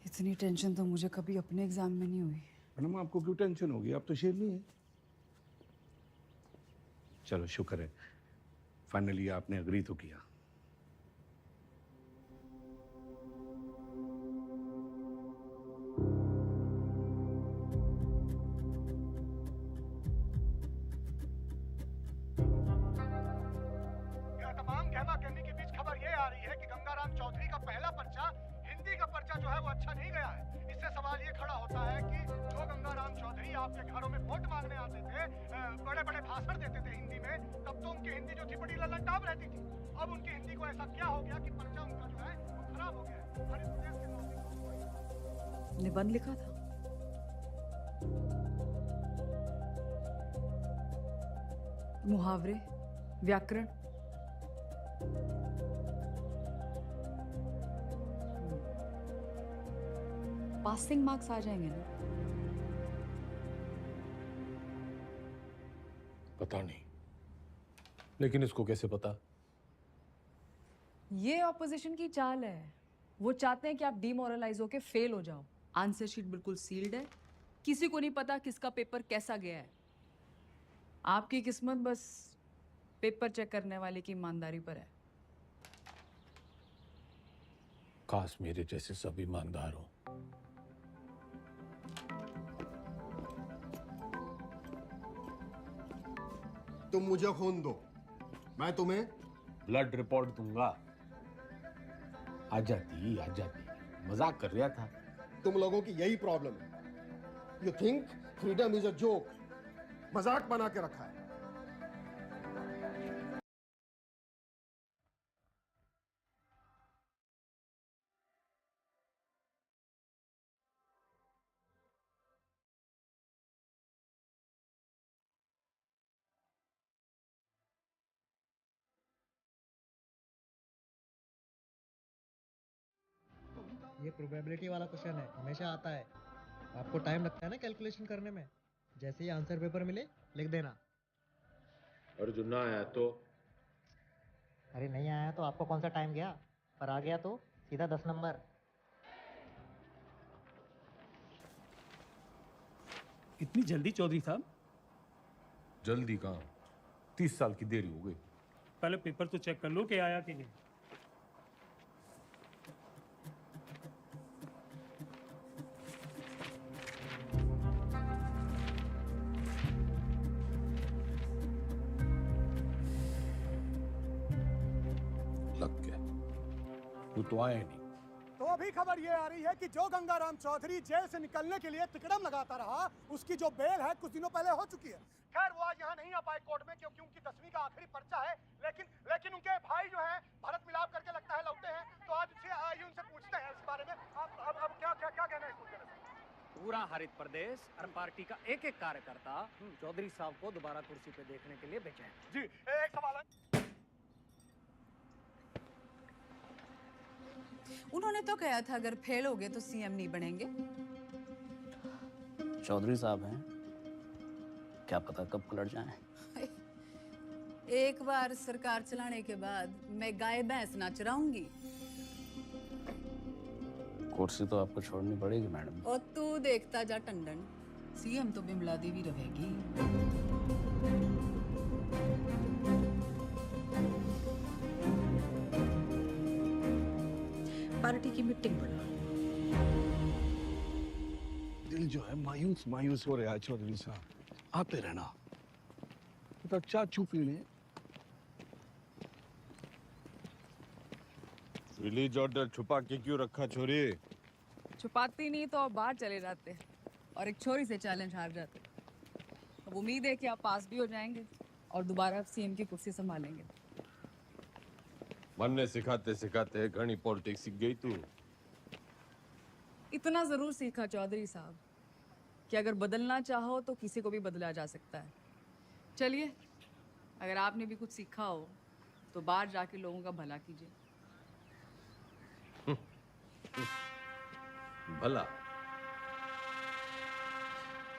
इतनी टेंशन तो मुझे कभी अपने एग्जाम में नहीं हुई। मैडम आपको क्यों टेंशन होगी? आप तो शेरनी है। चलो शुक्र है, फाइनली आपने अग्री तो किया। यह तमाम कहमा कहमी के बीच खबर ये आ रही है कि गंगाराम चौधरी का पहला पर्चा, हिंदी का पर्चा जो है वो अच्छा नहीं गया है। इससे सवाल ये खड़ा होता है कि जो गंगाराम चौधरी आपके घरों में वोट मांगने आते थे, बड़े बड़े भाषण देते थे हिंदी में, तब तो उनकी हिंदी जो थी बड़ी ललनटाप रहती थी। अब उनकी हिंदी को ऐसा क्या हो गया कि पर्चा उनका जो है वो खराब हो गया है। हर इस प्रदेश के नागरिक निबंध लिखा था। मुहावरे, व्याकरण। पासिंग मार्क्स आ जाएंगे ना? पता नहीं, लेकिन इसको कैसे पता? ये ऑपोजिशन की चाल है। वो चाहते हैं कि आप डिमोरलाइज होके फेल हो जाओ। आंसर शीट बिल्कुल सील्ड है, किसी को नहीं पता किसका पेपर कैसा गया है। आपकी किस्मत बस पेपर चेक करने वाले की ईमानदारी पर है। काश मेरे जैसे सब ईमानदार हो। तुम मुझे खून दो, मैं तुम्हें ब्लड रिपोर्ट दूंगा। आ जाती, मजाक कर रहा था। तुम लोगों की यही प्रॉब्लम है। You think freedom is a joke, मजाक बना के रखा है। ये प्रोबेबिलिटी वाला क्वेश्चन है, हमेशा आता है। आपको टाइम लगता है ना कैलकुलेशन करने में। जैसे ही आंसर पेपर मिले लिख देना। और जो ना आया तो? अरे नहीं आया तो आपको कौन सा टाइम गया, पर आ गया तो सीधा 10 नंबर। इतनी जल्दी चौधरी साहब? जल्दी कहाँ, 30 साल की देरी हो गई। पहले पेपर तो चेक कर लो कि आया कि नहीं। लग गया, वो तो आया नहीं। तो अभी खबर ये आ रही है कि जो गंगाराम चौधरी जेल से निकलने के लिए तिकड़म लगाता रहा, उसकी जो बेल है कुछ दिनों पहले हो चुकी है। खैर वो आज यहाँ नहीं आ पाए कोर्ट में, क्योंकि उनकी 10वीं का आखिरी पर्चा है। लेकिन उनके भाई जो हैं भारत मिलाप करके लगता है लौटे हैं, तो आज आइए उनसे पूछते हैं इस बारे में। अब क्या कहना है इसको? पूरा हरित प्रदेश और पार्टी का एक एक कार्यकर्ता चौधरी साहब को दोबारा कुर्सी पे देखने के लिए बेचैन। जी एक सवाल है। उन्होंने तो कहा था अगर फेल हो गए तो सीएम नहीं बनेंगे। चौधरी साहब हैं, क्या पता कब पलट जाएं। एक बार सरकार चलाने के बाद मैं गाय भैंस ना चराऊंगी। कुर्सी तो आपको छोड़नी पड़ेगी मैडम। और तू देखता जा टंडन, सीएम तो बिमला देवी रहेगी। पार्टी की मीटिंग बुला। दिल जो है मायूस मायूस हो रहा है चौधरी साहब, आते रहना। तो चाय चू पी लें। रिलीज ऑर्डर छुपा के क्यों रखा छोरी? छुपाती नहीं तो आप बाहर चले जाते और एक छोरी से चैलेंज हार जाते। अब उम्मीद है कि आप पास भी हो जाएंगे और दोबारा सीएम की कुर्सी संभालेंगे। मन ने सिखाते सिखाते घनी पॉलिटिक्स सीख गई तू। इतना जरूर सीखा चौधरी साहब कि अगर बदलना चाहो तो किसी को भी बदला जा सकता है। चलिए, अगर आपने भी कुछ सीखा हो तो बाहर जाके लोगों का भला कीजिए। भला?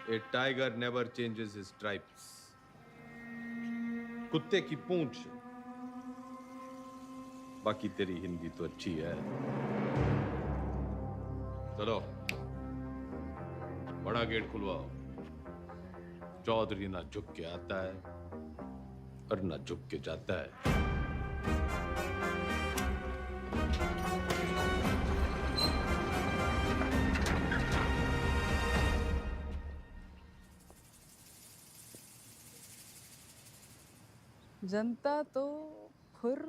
A tiger never changes his stripes. कुत्ते की पूंछ। बाकी तेरी हिंदी तो अच्छी है। चलो बड़ा गेट खुलवाओ। चौधरी ना झुक के आता है और ना झुक के जाता है। जनता तो खुर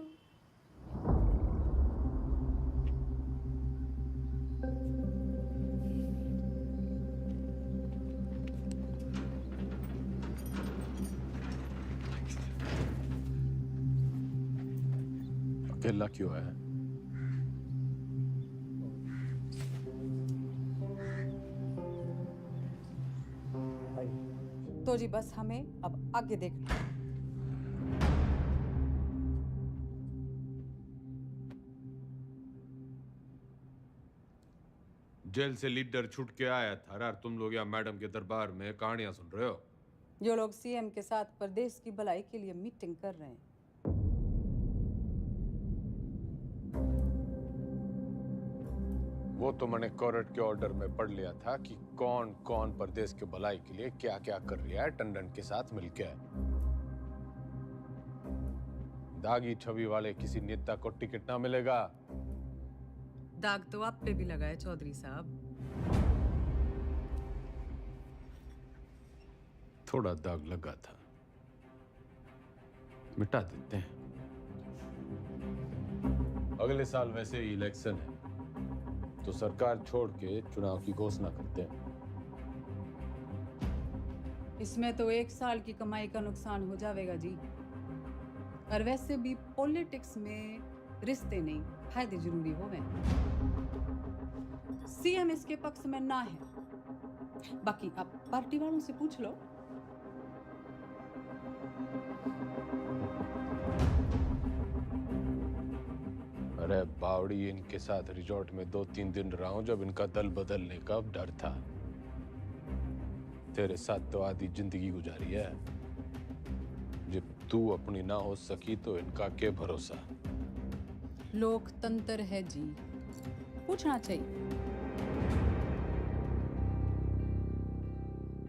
अकेला क्यों है? तो जी बस हमें अब आगे देखना। जेल से लीडर छूट के आया था और तुम लोग यहाँ मैडम के दरबार में कहानियां सुन रहे हो। जो लोग सीएम के साथ प्रदेश की भलाई के लिए मीटिंग कर रहे हैं। वो तो मैंने कोर्ट के ऑर्डर में पढ़ लिया था कि कौन कौन प्रदेश के भलाई के लिए क्या क्या कर रहा है टंडन के साथ मिलकर। दागी छवि वाले किसी नेता को टिकट ना मिलेगा। दाग तो आप पे भी लगा है चौधरी साहब। थोड़ा दाग लगा था, मिटा देते हैं। अगले साल वैसे ही इलेक्शन है, तो सरकार छोड़ के चुनाव की घोषणा करते हैं। इसमें तो 1 साल की कमाई का नुकसान हो जाएगा जी। और वैसे भी पॉलिटिक्स में रिश्ते नहीं, फायदे जरूरी होवे। सीएम इसके पक्ष में ना है, बाकी आप पार्टी वालों से पूछ लो। अरे बावड़ी, इनके साथ रिजॉर्ट में 2-3 दिन रहा हूं जब इनका दल बदलने का डर था। तेरे साथ तो आधी जिंदगी गुजारी है। जब तू अपनी ना हो सकी तो इनका क्या भरोसा। लोकतंत्र है जी, पूछना चाहिए।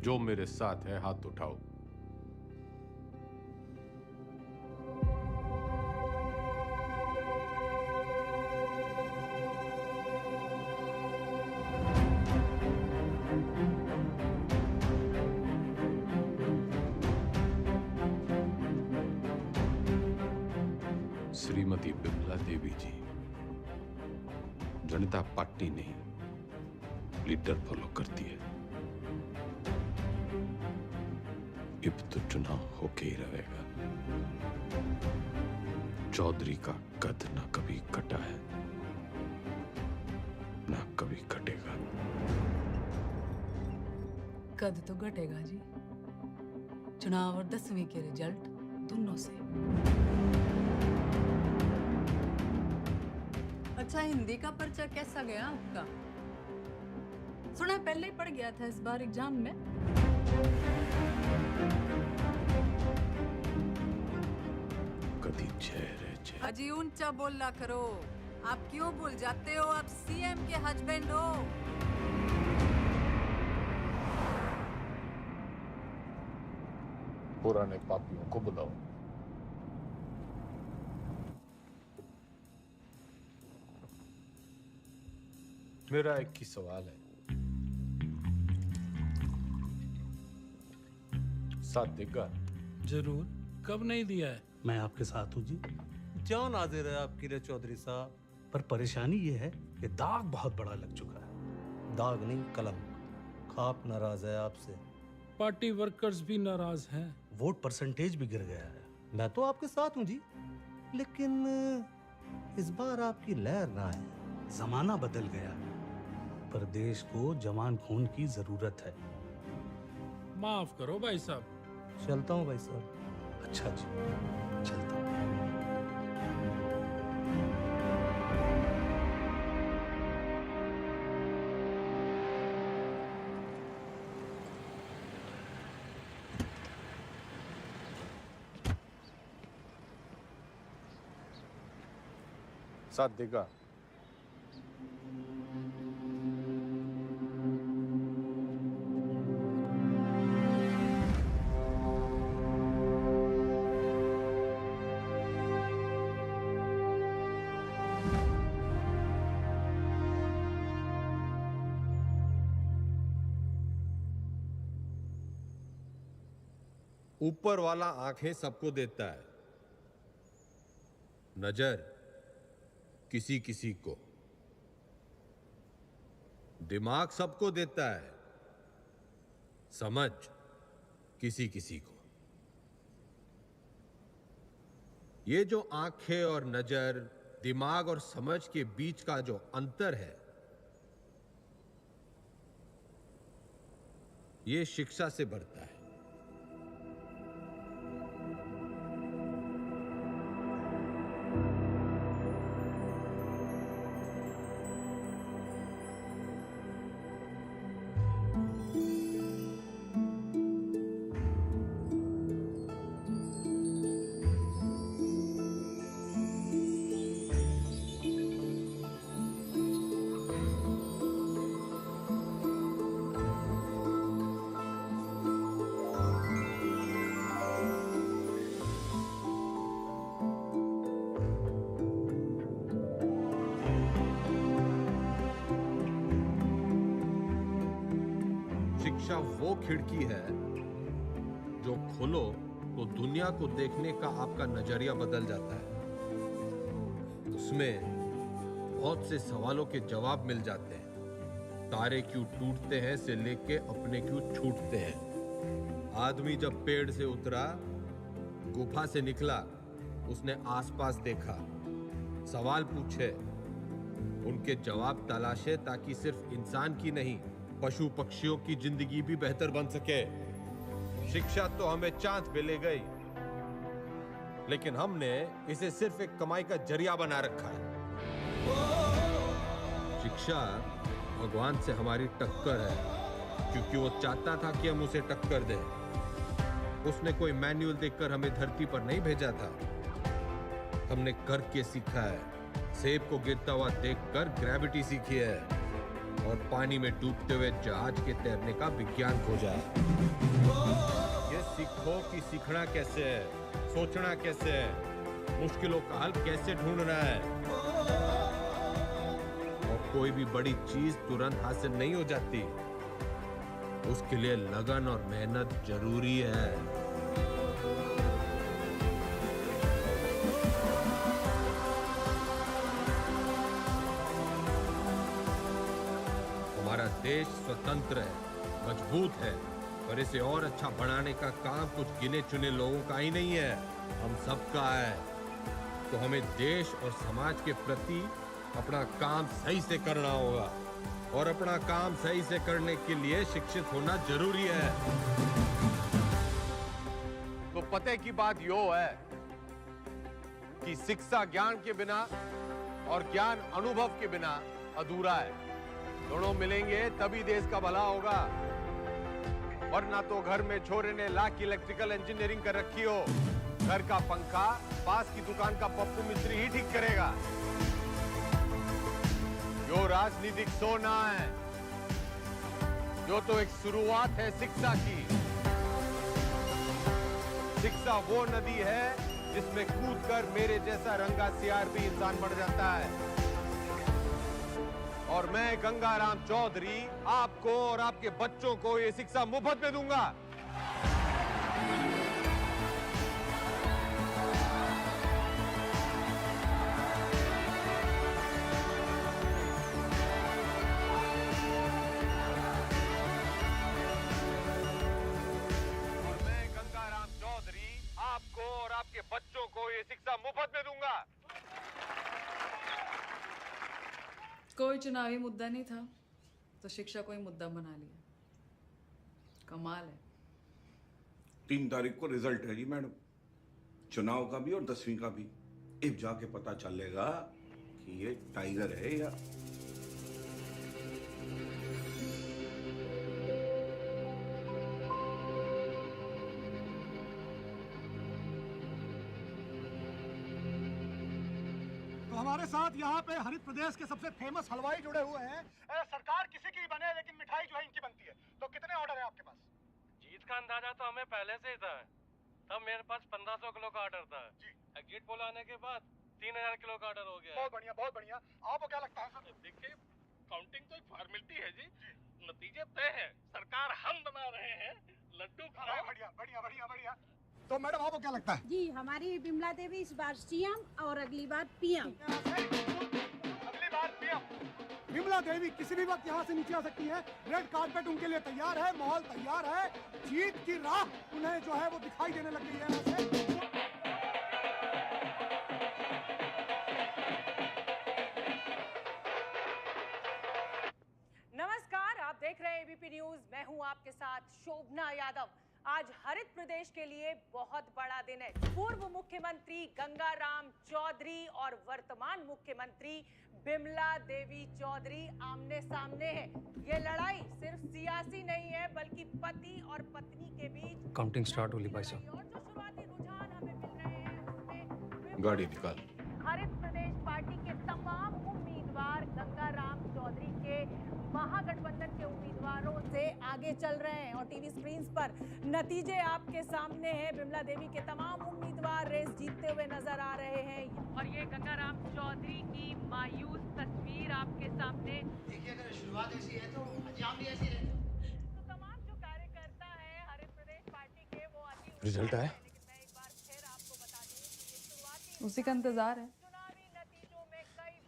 जो मेरे साथ है हाथ उठाओ। श्रीमती बिमला देवी जी, जनता पार्टी नहीं लीडर फॉलो करती है। अब तो चुनाव होके ही रहेगा। चौधरी का कद ना कभी कटा है, ना कभी कटेगा। कद तो घटेगा जी, चुनाव और 10वीं के रिजल्ट दोनों से। अच्छा, हिंदी का पर्चा कैसा गया आपका? सुना पहले ही पड़ गया था इस बार एग्जाम में। कदी चेहरे चेहरे। अजी ऊंचा बोलना करो। आप क्यों भूल जाते हो आप सीएम के हस्बैंड हो? पुराने पापियों को बुलाओ। मेरा एक ही सवाल है, साथ देगा? जरूर, कब नहीं दिया है? मैं आपके साथ हूँ जी। जान हाजिर है आपकी रे चौधरी साहब। पर परेशानी ये है कि दाग बहुत बड़ा लग चुका है। दाग नहीं, कलम। खाप नाराज है आपसे। पार्टी वर्कर्स भी नाराज हैं। वोट परसेंटेज भी गिर गया है। मैं तो आपके साथ हूँ जी, लेकिन इस बार आपकी लहर ना है। जमाना बदल गया है, पर देश को जवान खून की जरूरत है। माफ करो भाई साहब। चलता हूँ भाई साहब। अच्छा जी, चलता हूँ। साथ देगा? ऊपर वाला आंखें सबको देता है, नजर किसी किसी को, दिमाग सबको देता है, समझ किसी किसी को। ये जो आंखें और नजर, दिमाग और समझ के बीच का जो अंतर है, ये शिक्षा से बढ़ता है। शिक्षा वो खिड़की है जो खोलो तो दुनिया को देखने का आपका नजरिया बदल जाता है। उसमें बहुत से सवालों के जवाब मिल जाते हैं। तारे क्यों टूटते हैं से लेके अपने क्यों छूटते हैं। आदमी जब पेड़ से उतरा, गुफा से निकला, उसने आसपास देखा, सवाल पूछे, उनके जवाब तलाशे ताकि सिर्फ इंसान की नहीं, पशु पक्षियों की जिंदगी भी बेहतर बन सके। शिक्षा तो हमें चांद पे ले गई, लेकिन हमने इसे सिर्फ एक कमाई का जरिया बना रखा है। शिक्षा भगवान से हमारी टक्कर है, क्योंकि वो चाहता था कि हम उसे टक्कर दें। उसने कोई मैनुअल देखकर हमें धरती पर नहीं भेजा था, हमने करके सीखा है। सेब को गिरता हुआ देखकर ग्रेविटी सीखी है और पानी में डूबते हुए जहाज के तैरने का विज्ञान खोजा है। ये सीखो कि सीखना कैसे है, सोचना कैसे है, मुश्किलों का हल कैसे ढूंढना है। और कोई भी बड़ी चीज तुरंत हासिल नहीं हो जाती, उसके लिए लगन और मेहनत जरूरी है। हमारा देश स्वतंत्र है, मजबूत है, पर इसे और अच्छा बनाने का काम कुछ गिने चुने लोगों का ही नहीं है, हम सबका है। तो हमें देश और समाज के प्रति अपना काम सही से करना होगा, और अपना काम सही से करने के लिए शिक्षित होना जरूरी है। तो पते की बात यो है कि शिक्षा ज्ञान के बिना और ज्ञान अनुभव के बिना अधूरा है। दोनों मिलेंगे तभी देश का भला होगा, वरना तो घर में छोरे ने लाख की इलेक्ट्रिकल इंजीनियरिंग कर रखी हो, घर का पंखा पास की दुकान का पप्पू मिस्त्री ही ठीक करेगा। जो राजनीतिक सोना है, जो तो एक शुरुआत है शिक्षा की। शिक्षा वो नदी है जिसमें कूदकर मेरे जैसा रंगा सियार भी इंसान बन जाता है। और मैं गंगाराम चौधरी आपको और आपके बच्चों को ये शिक्षा मुफ्त में दूंगा। और मैं गंगाराम चौधरी आपको और आपके बच्चों को ये शिक्षा मुफ्त में दूंगा। कोई चुनावी मुद्दा नहीं था तो शिक्षा को ही मुद्दा बना लिया। कमाल है। 3 तारीख को रिजल्ट है जी मैडम, चुनाव का भी और 10वीं का भी। अब जाके पता चलेगा कि ये टाइगर है या हमारे साथ यहाँ पे हरित प्रदेश के सबसे फेमस हलवाई जुड़े हुए हैं। सरकार किसी की बने लेकिन मिठाई जो है इनकी बनती है। तो कितने ऑर्डर है आपके पास? जीत का अंदाजा तो हमें पहले से ही था। तब मेरे पास 1500 किलो का ऑर्डर था जी। गेट पोल आने के बाद 3000 किलो का ऑर्डर हो गया। बहुत बढ़िया, बहुत बढ़िया। आपको क्या लगता है सर? देखिए, काउंटिंग तो एक फॉर्मेलिटी है जी, नतीजे तय है। सरकार हम बना रहे हैं, लड्डू खाओ। बढ़िया बढ़िया बढ़िया बढ़िया। तो मैडम आपको क्या लगता है? जी, हमारी बिमला देवी इस बार सीएम और अगली बार पीएम। अगली बार पीएम। बिमला देवी किसी भी वक्त यहाँ से नीचे आ सकती है। रेड कार्पेट उनके लिए तैयार है, माहौल तैयार है। जीत की राह उन्हें जो है वो दिखाई देने लग गई है यहाँ से। नमस्कार, आप देख रहे हैं एबीपी न्यूज। मैं हूं आपके साथ शोभना यादव। आज हरित प्रदेश के लिए बहुत बड़ा दिन है। पूर्व मुख्यमंत्री गंगाराम चौधरी और वर्तमान मुख्यमंत्री बिमला देवी चौधरी आमने सामने हैं। ये लड़ाई सिर्फ सियासी नहीं है, बल्कि पति और पत्नी के बीच। काउंटिंग स्टार्ट होली भाई साहब। और जो शुरुआती रुझान हमें मिल रहे हैं उसमें गाड़ी निकाल। हरित प्रदेश पार्टी के तमाम उम्मीदवार गंगाराम चौधरी के महागठबंधन के उम्मीदवारों से आगे चल रहे हैं और टीवी स्क्रीन्स पर नतीजे आपके सामने हैं। बिमला देवी के तमाम उम्मीदवार रेस जीतते हुए नजर आ रहे हैं और ये गंगाराम चौधरी की मायूस तस्वीर आपके सामने। देखिए, अगर शुरुआत ऐसी है तो अंजाम भी ऐसी है। तो तमाम जो रिजल्ट आया? उसी का इंतजार है।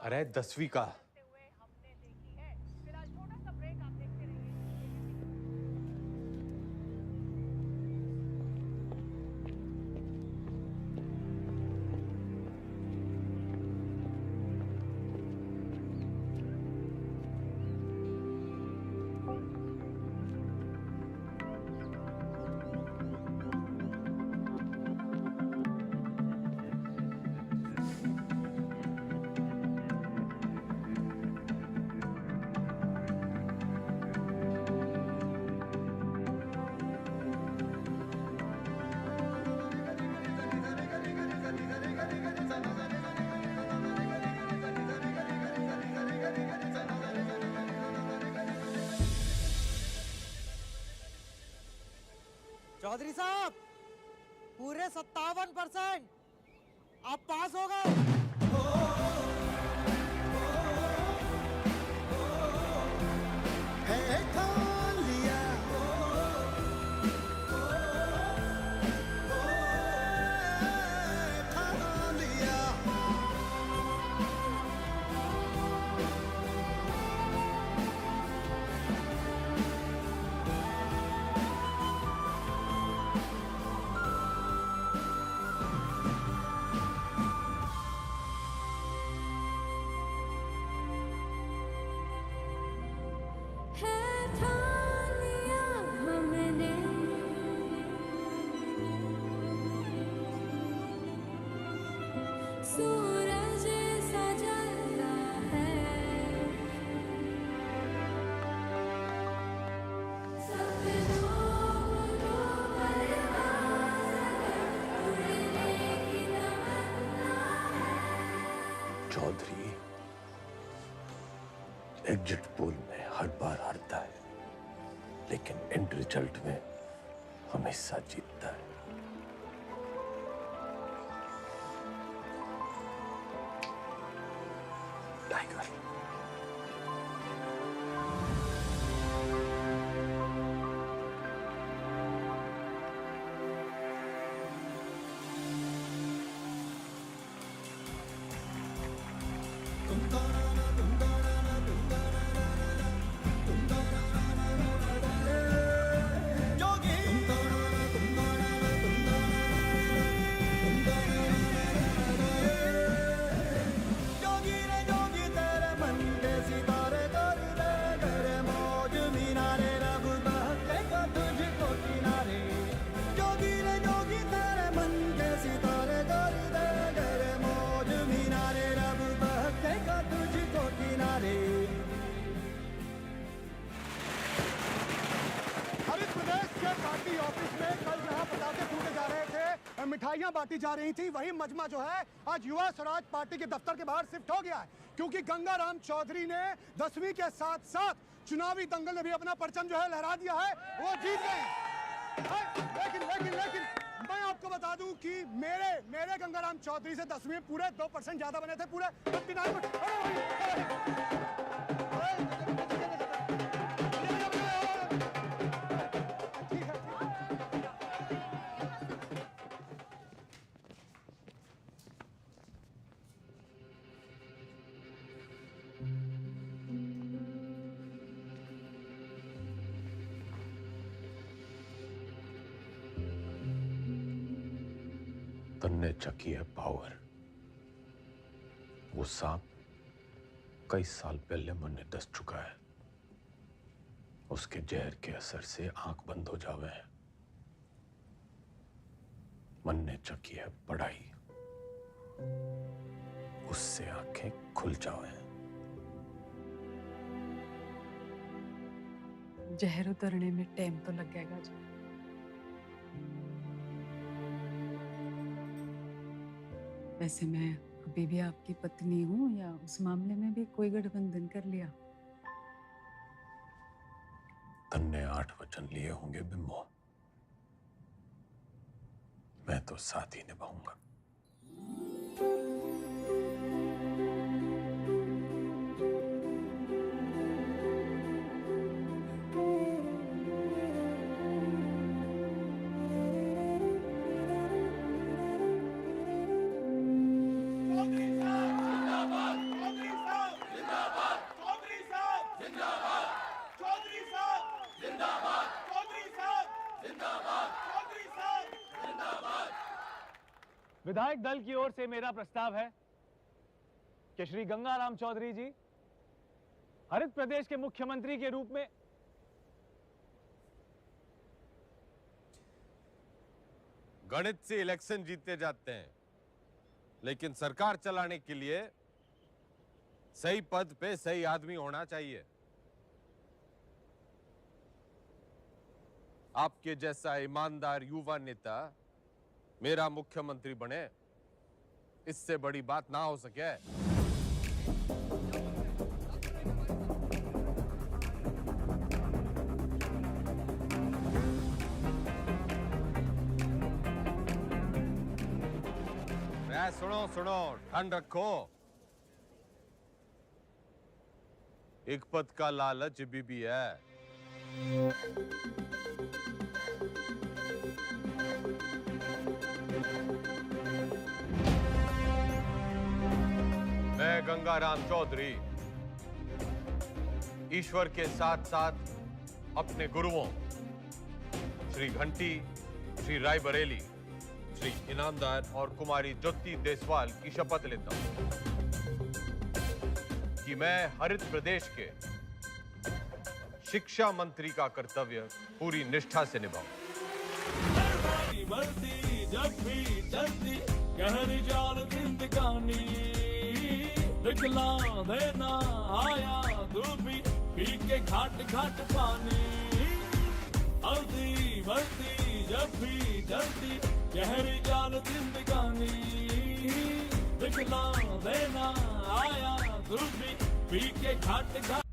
अरे 10वीं का। चौधरी साहब पूरे 57% आप पास हो गए। सूरज सजता है, सपनों को उड़ने की तमन्ना है। चौधरी एग्जिट पोल में हर बार हारता है, लेकिन एंड रिजल्ट में हमेशा जीतता है। टाइगर। हरित प्रदेश के पार्टी ऑफिस में कल जहां पटाखे फूटे जा रहे थे, मिठाइयां बांटी जा रही थी, वही मजमा जो है आज युवा स्वराज पार्टी के दफ्तर के बाहर शिफ्ट हो गया है, क्योंकि गंगाराम चौधरी ने 10वीं के साथ साथ चुनावी दंगल में भी अपना परचम जो है लहरा दिया है, वो जीत गए। लेकिन मैं आपको बता दूं कि मेरे गंगाराम चौधरी से 10वीं में पूरे 2% ज्यादा बने थे, पूरे 59%। तन्ने चकी है पावर। वो सांप कई साल पहले मन दस चुका है। उसके जहर के असर से आंख बंद हो जावे हैं। मन ने चकी है पढ़ाई, उससे आंखें खुल जावे हैं। जहर उतरने में टाइम तो लगेगा जी। वैसे मैं अभी भी आपकी पत्नी हूँ, या उस मामले में भी कोई गठबंधन कर लिया? तन्ने 8 वचन लिए होंगे बिम्बो, मैं तो साथ ही निभाऊंगा। विधायक दल की ओर से मेरा प्रस्ताव है कि श्री गंगाराम चौधरी जी हरित प्रदेश के मुख्यमंत्री के रूप में गणित से इलेक्शन जीते जाते हैं, लेकिन सरकार चलाने के लिए सही पद पे सही आदमी होना चाहिए। आपके जैसा ईमानदार युवा नेता मेरा मुख्यमंत्री बने, इससे बड़ी बात ना हो सके। सुनो सुनो, ठंड रखो। एक पद का लालच भी है। मैं गंगाराम चौधरी ईश्वर के साथ साथ अपने गुरुओं श्री घंटी, श्री रायबरेली, श्री इनामदार और कुमारी ज्योति देसवाल की शपथ लेता हूं कि मैं हरित प्रदेश के शिक्षा मंत्री का कर्तव्य पूरी निष्ठा से निभाऊं। बढ़ती जब भी चलती गहरी जाल जिंदगानी, दिखला देना आया धूपी पी के घाट घाट पानी। हल्दी बढ़ती जब भी चलती गहरी जाल जिंदगानी, दिखला देना आया धूपी पी के घाट घाट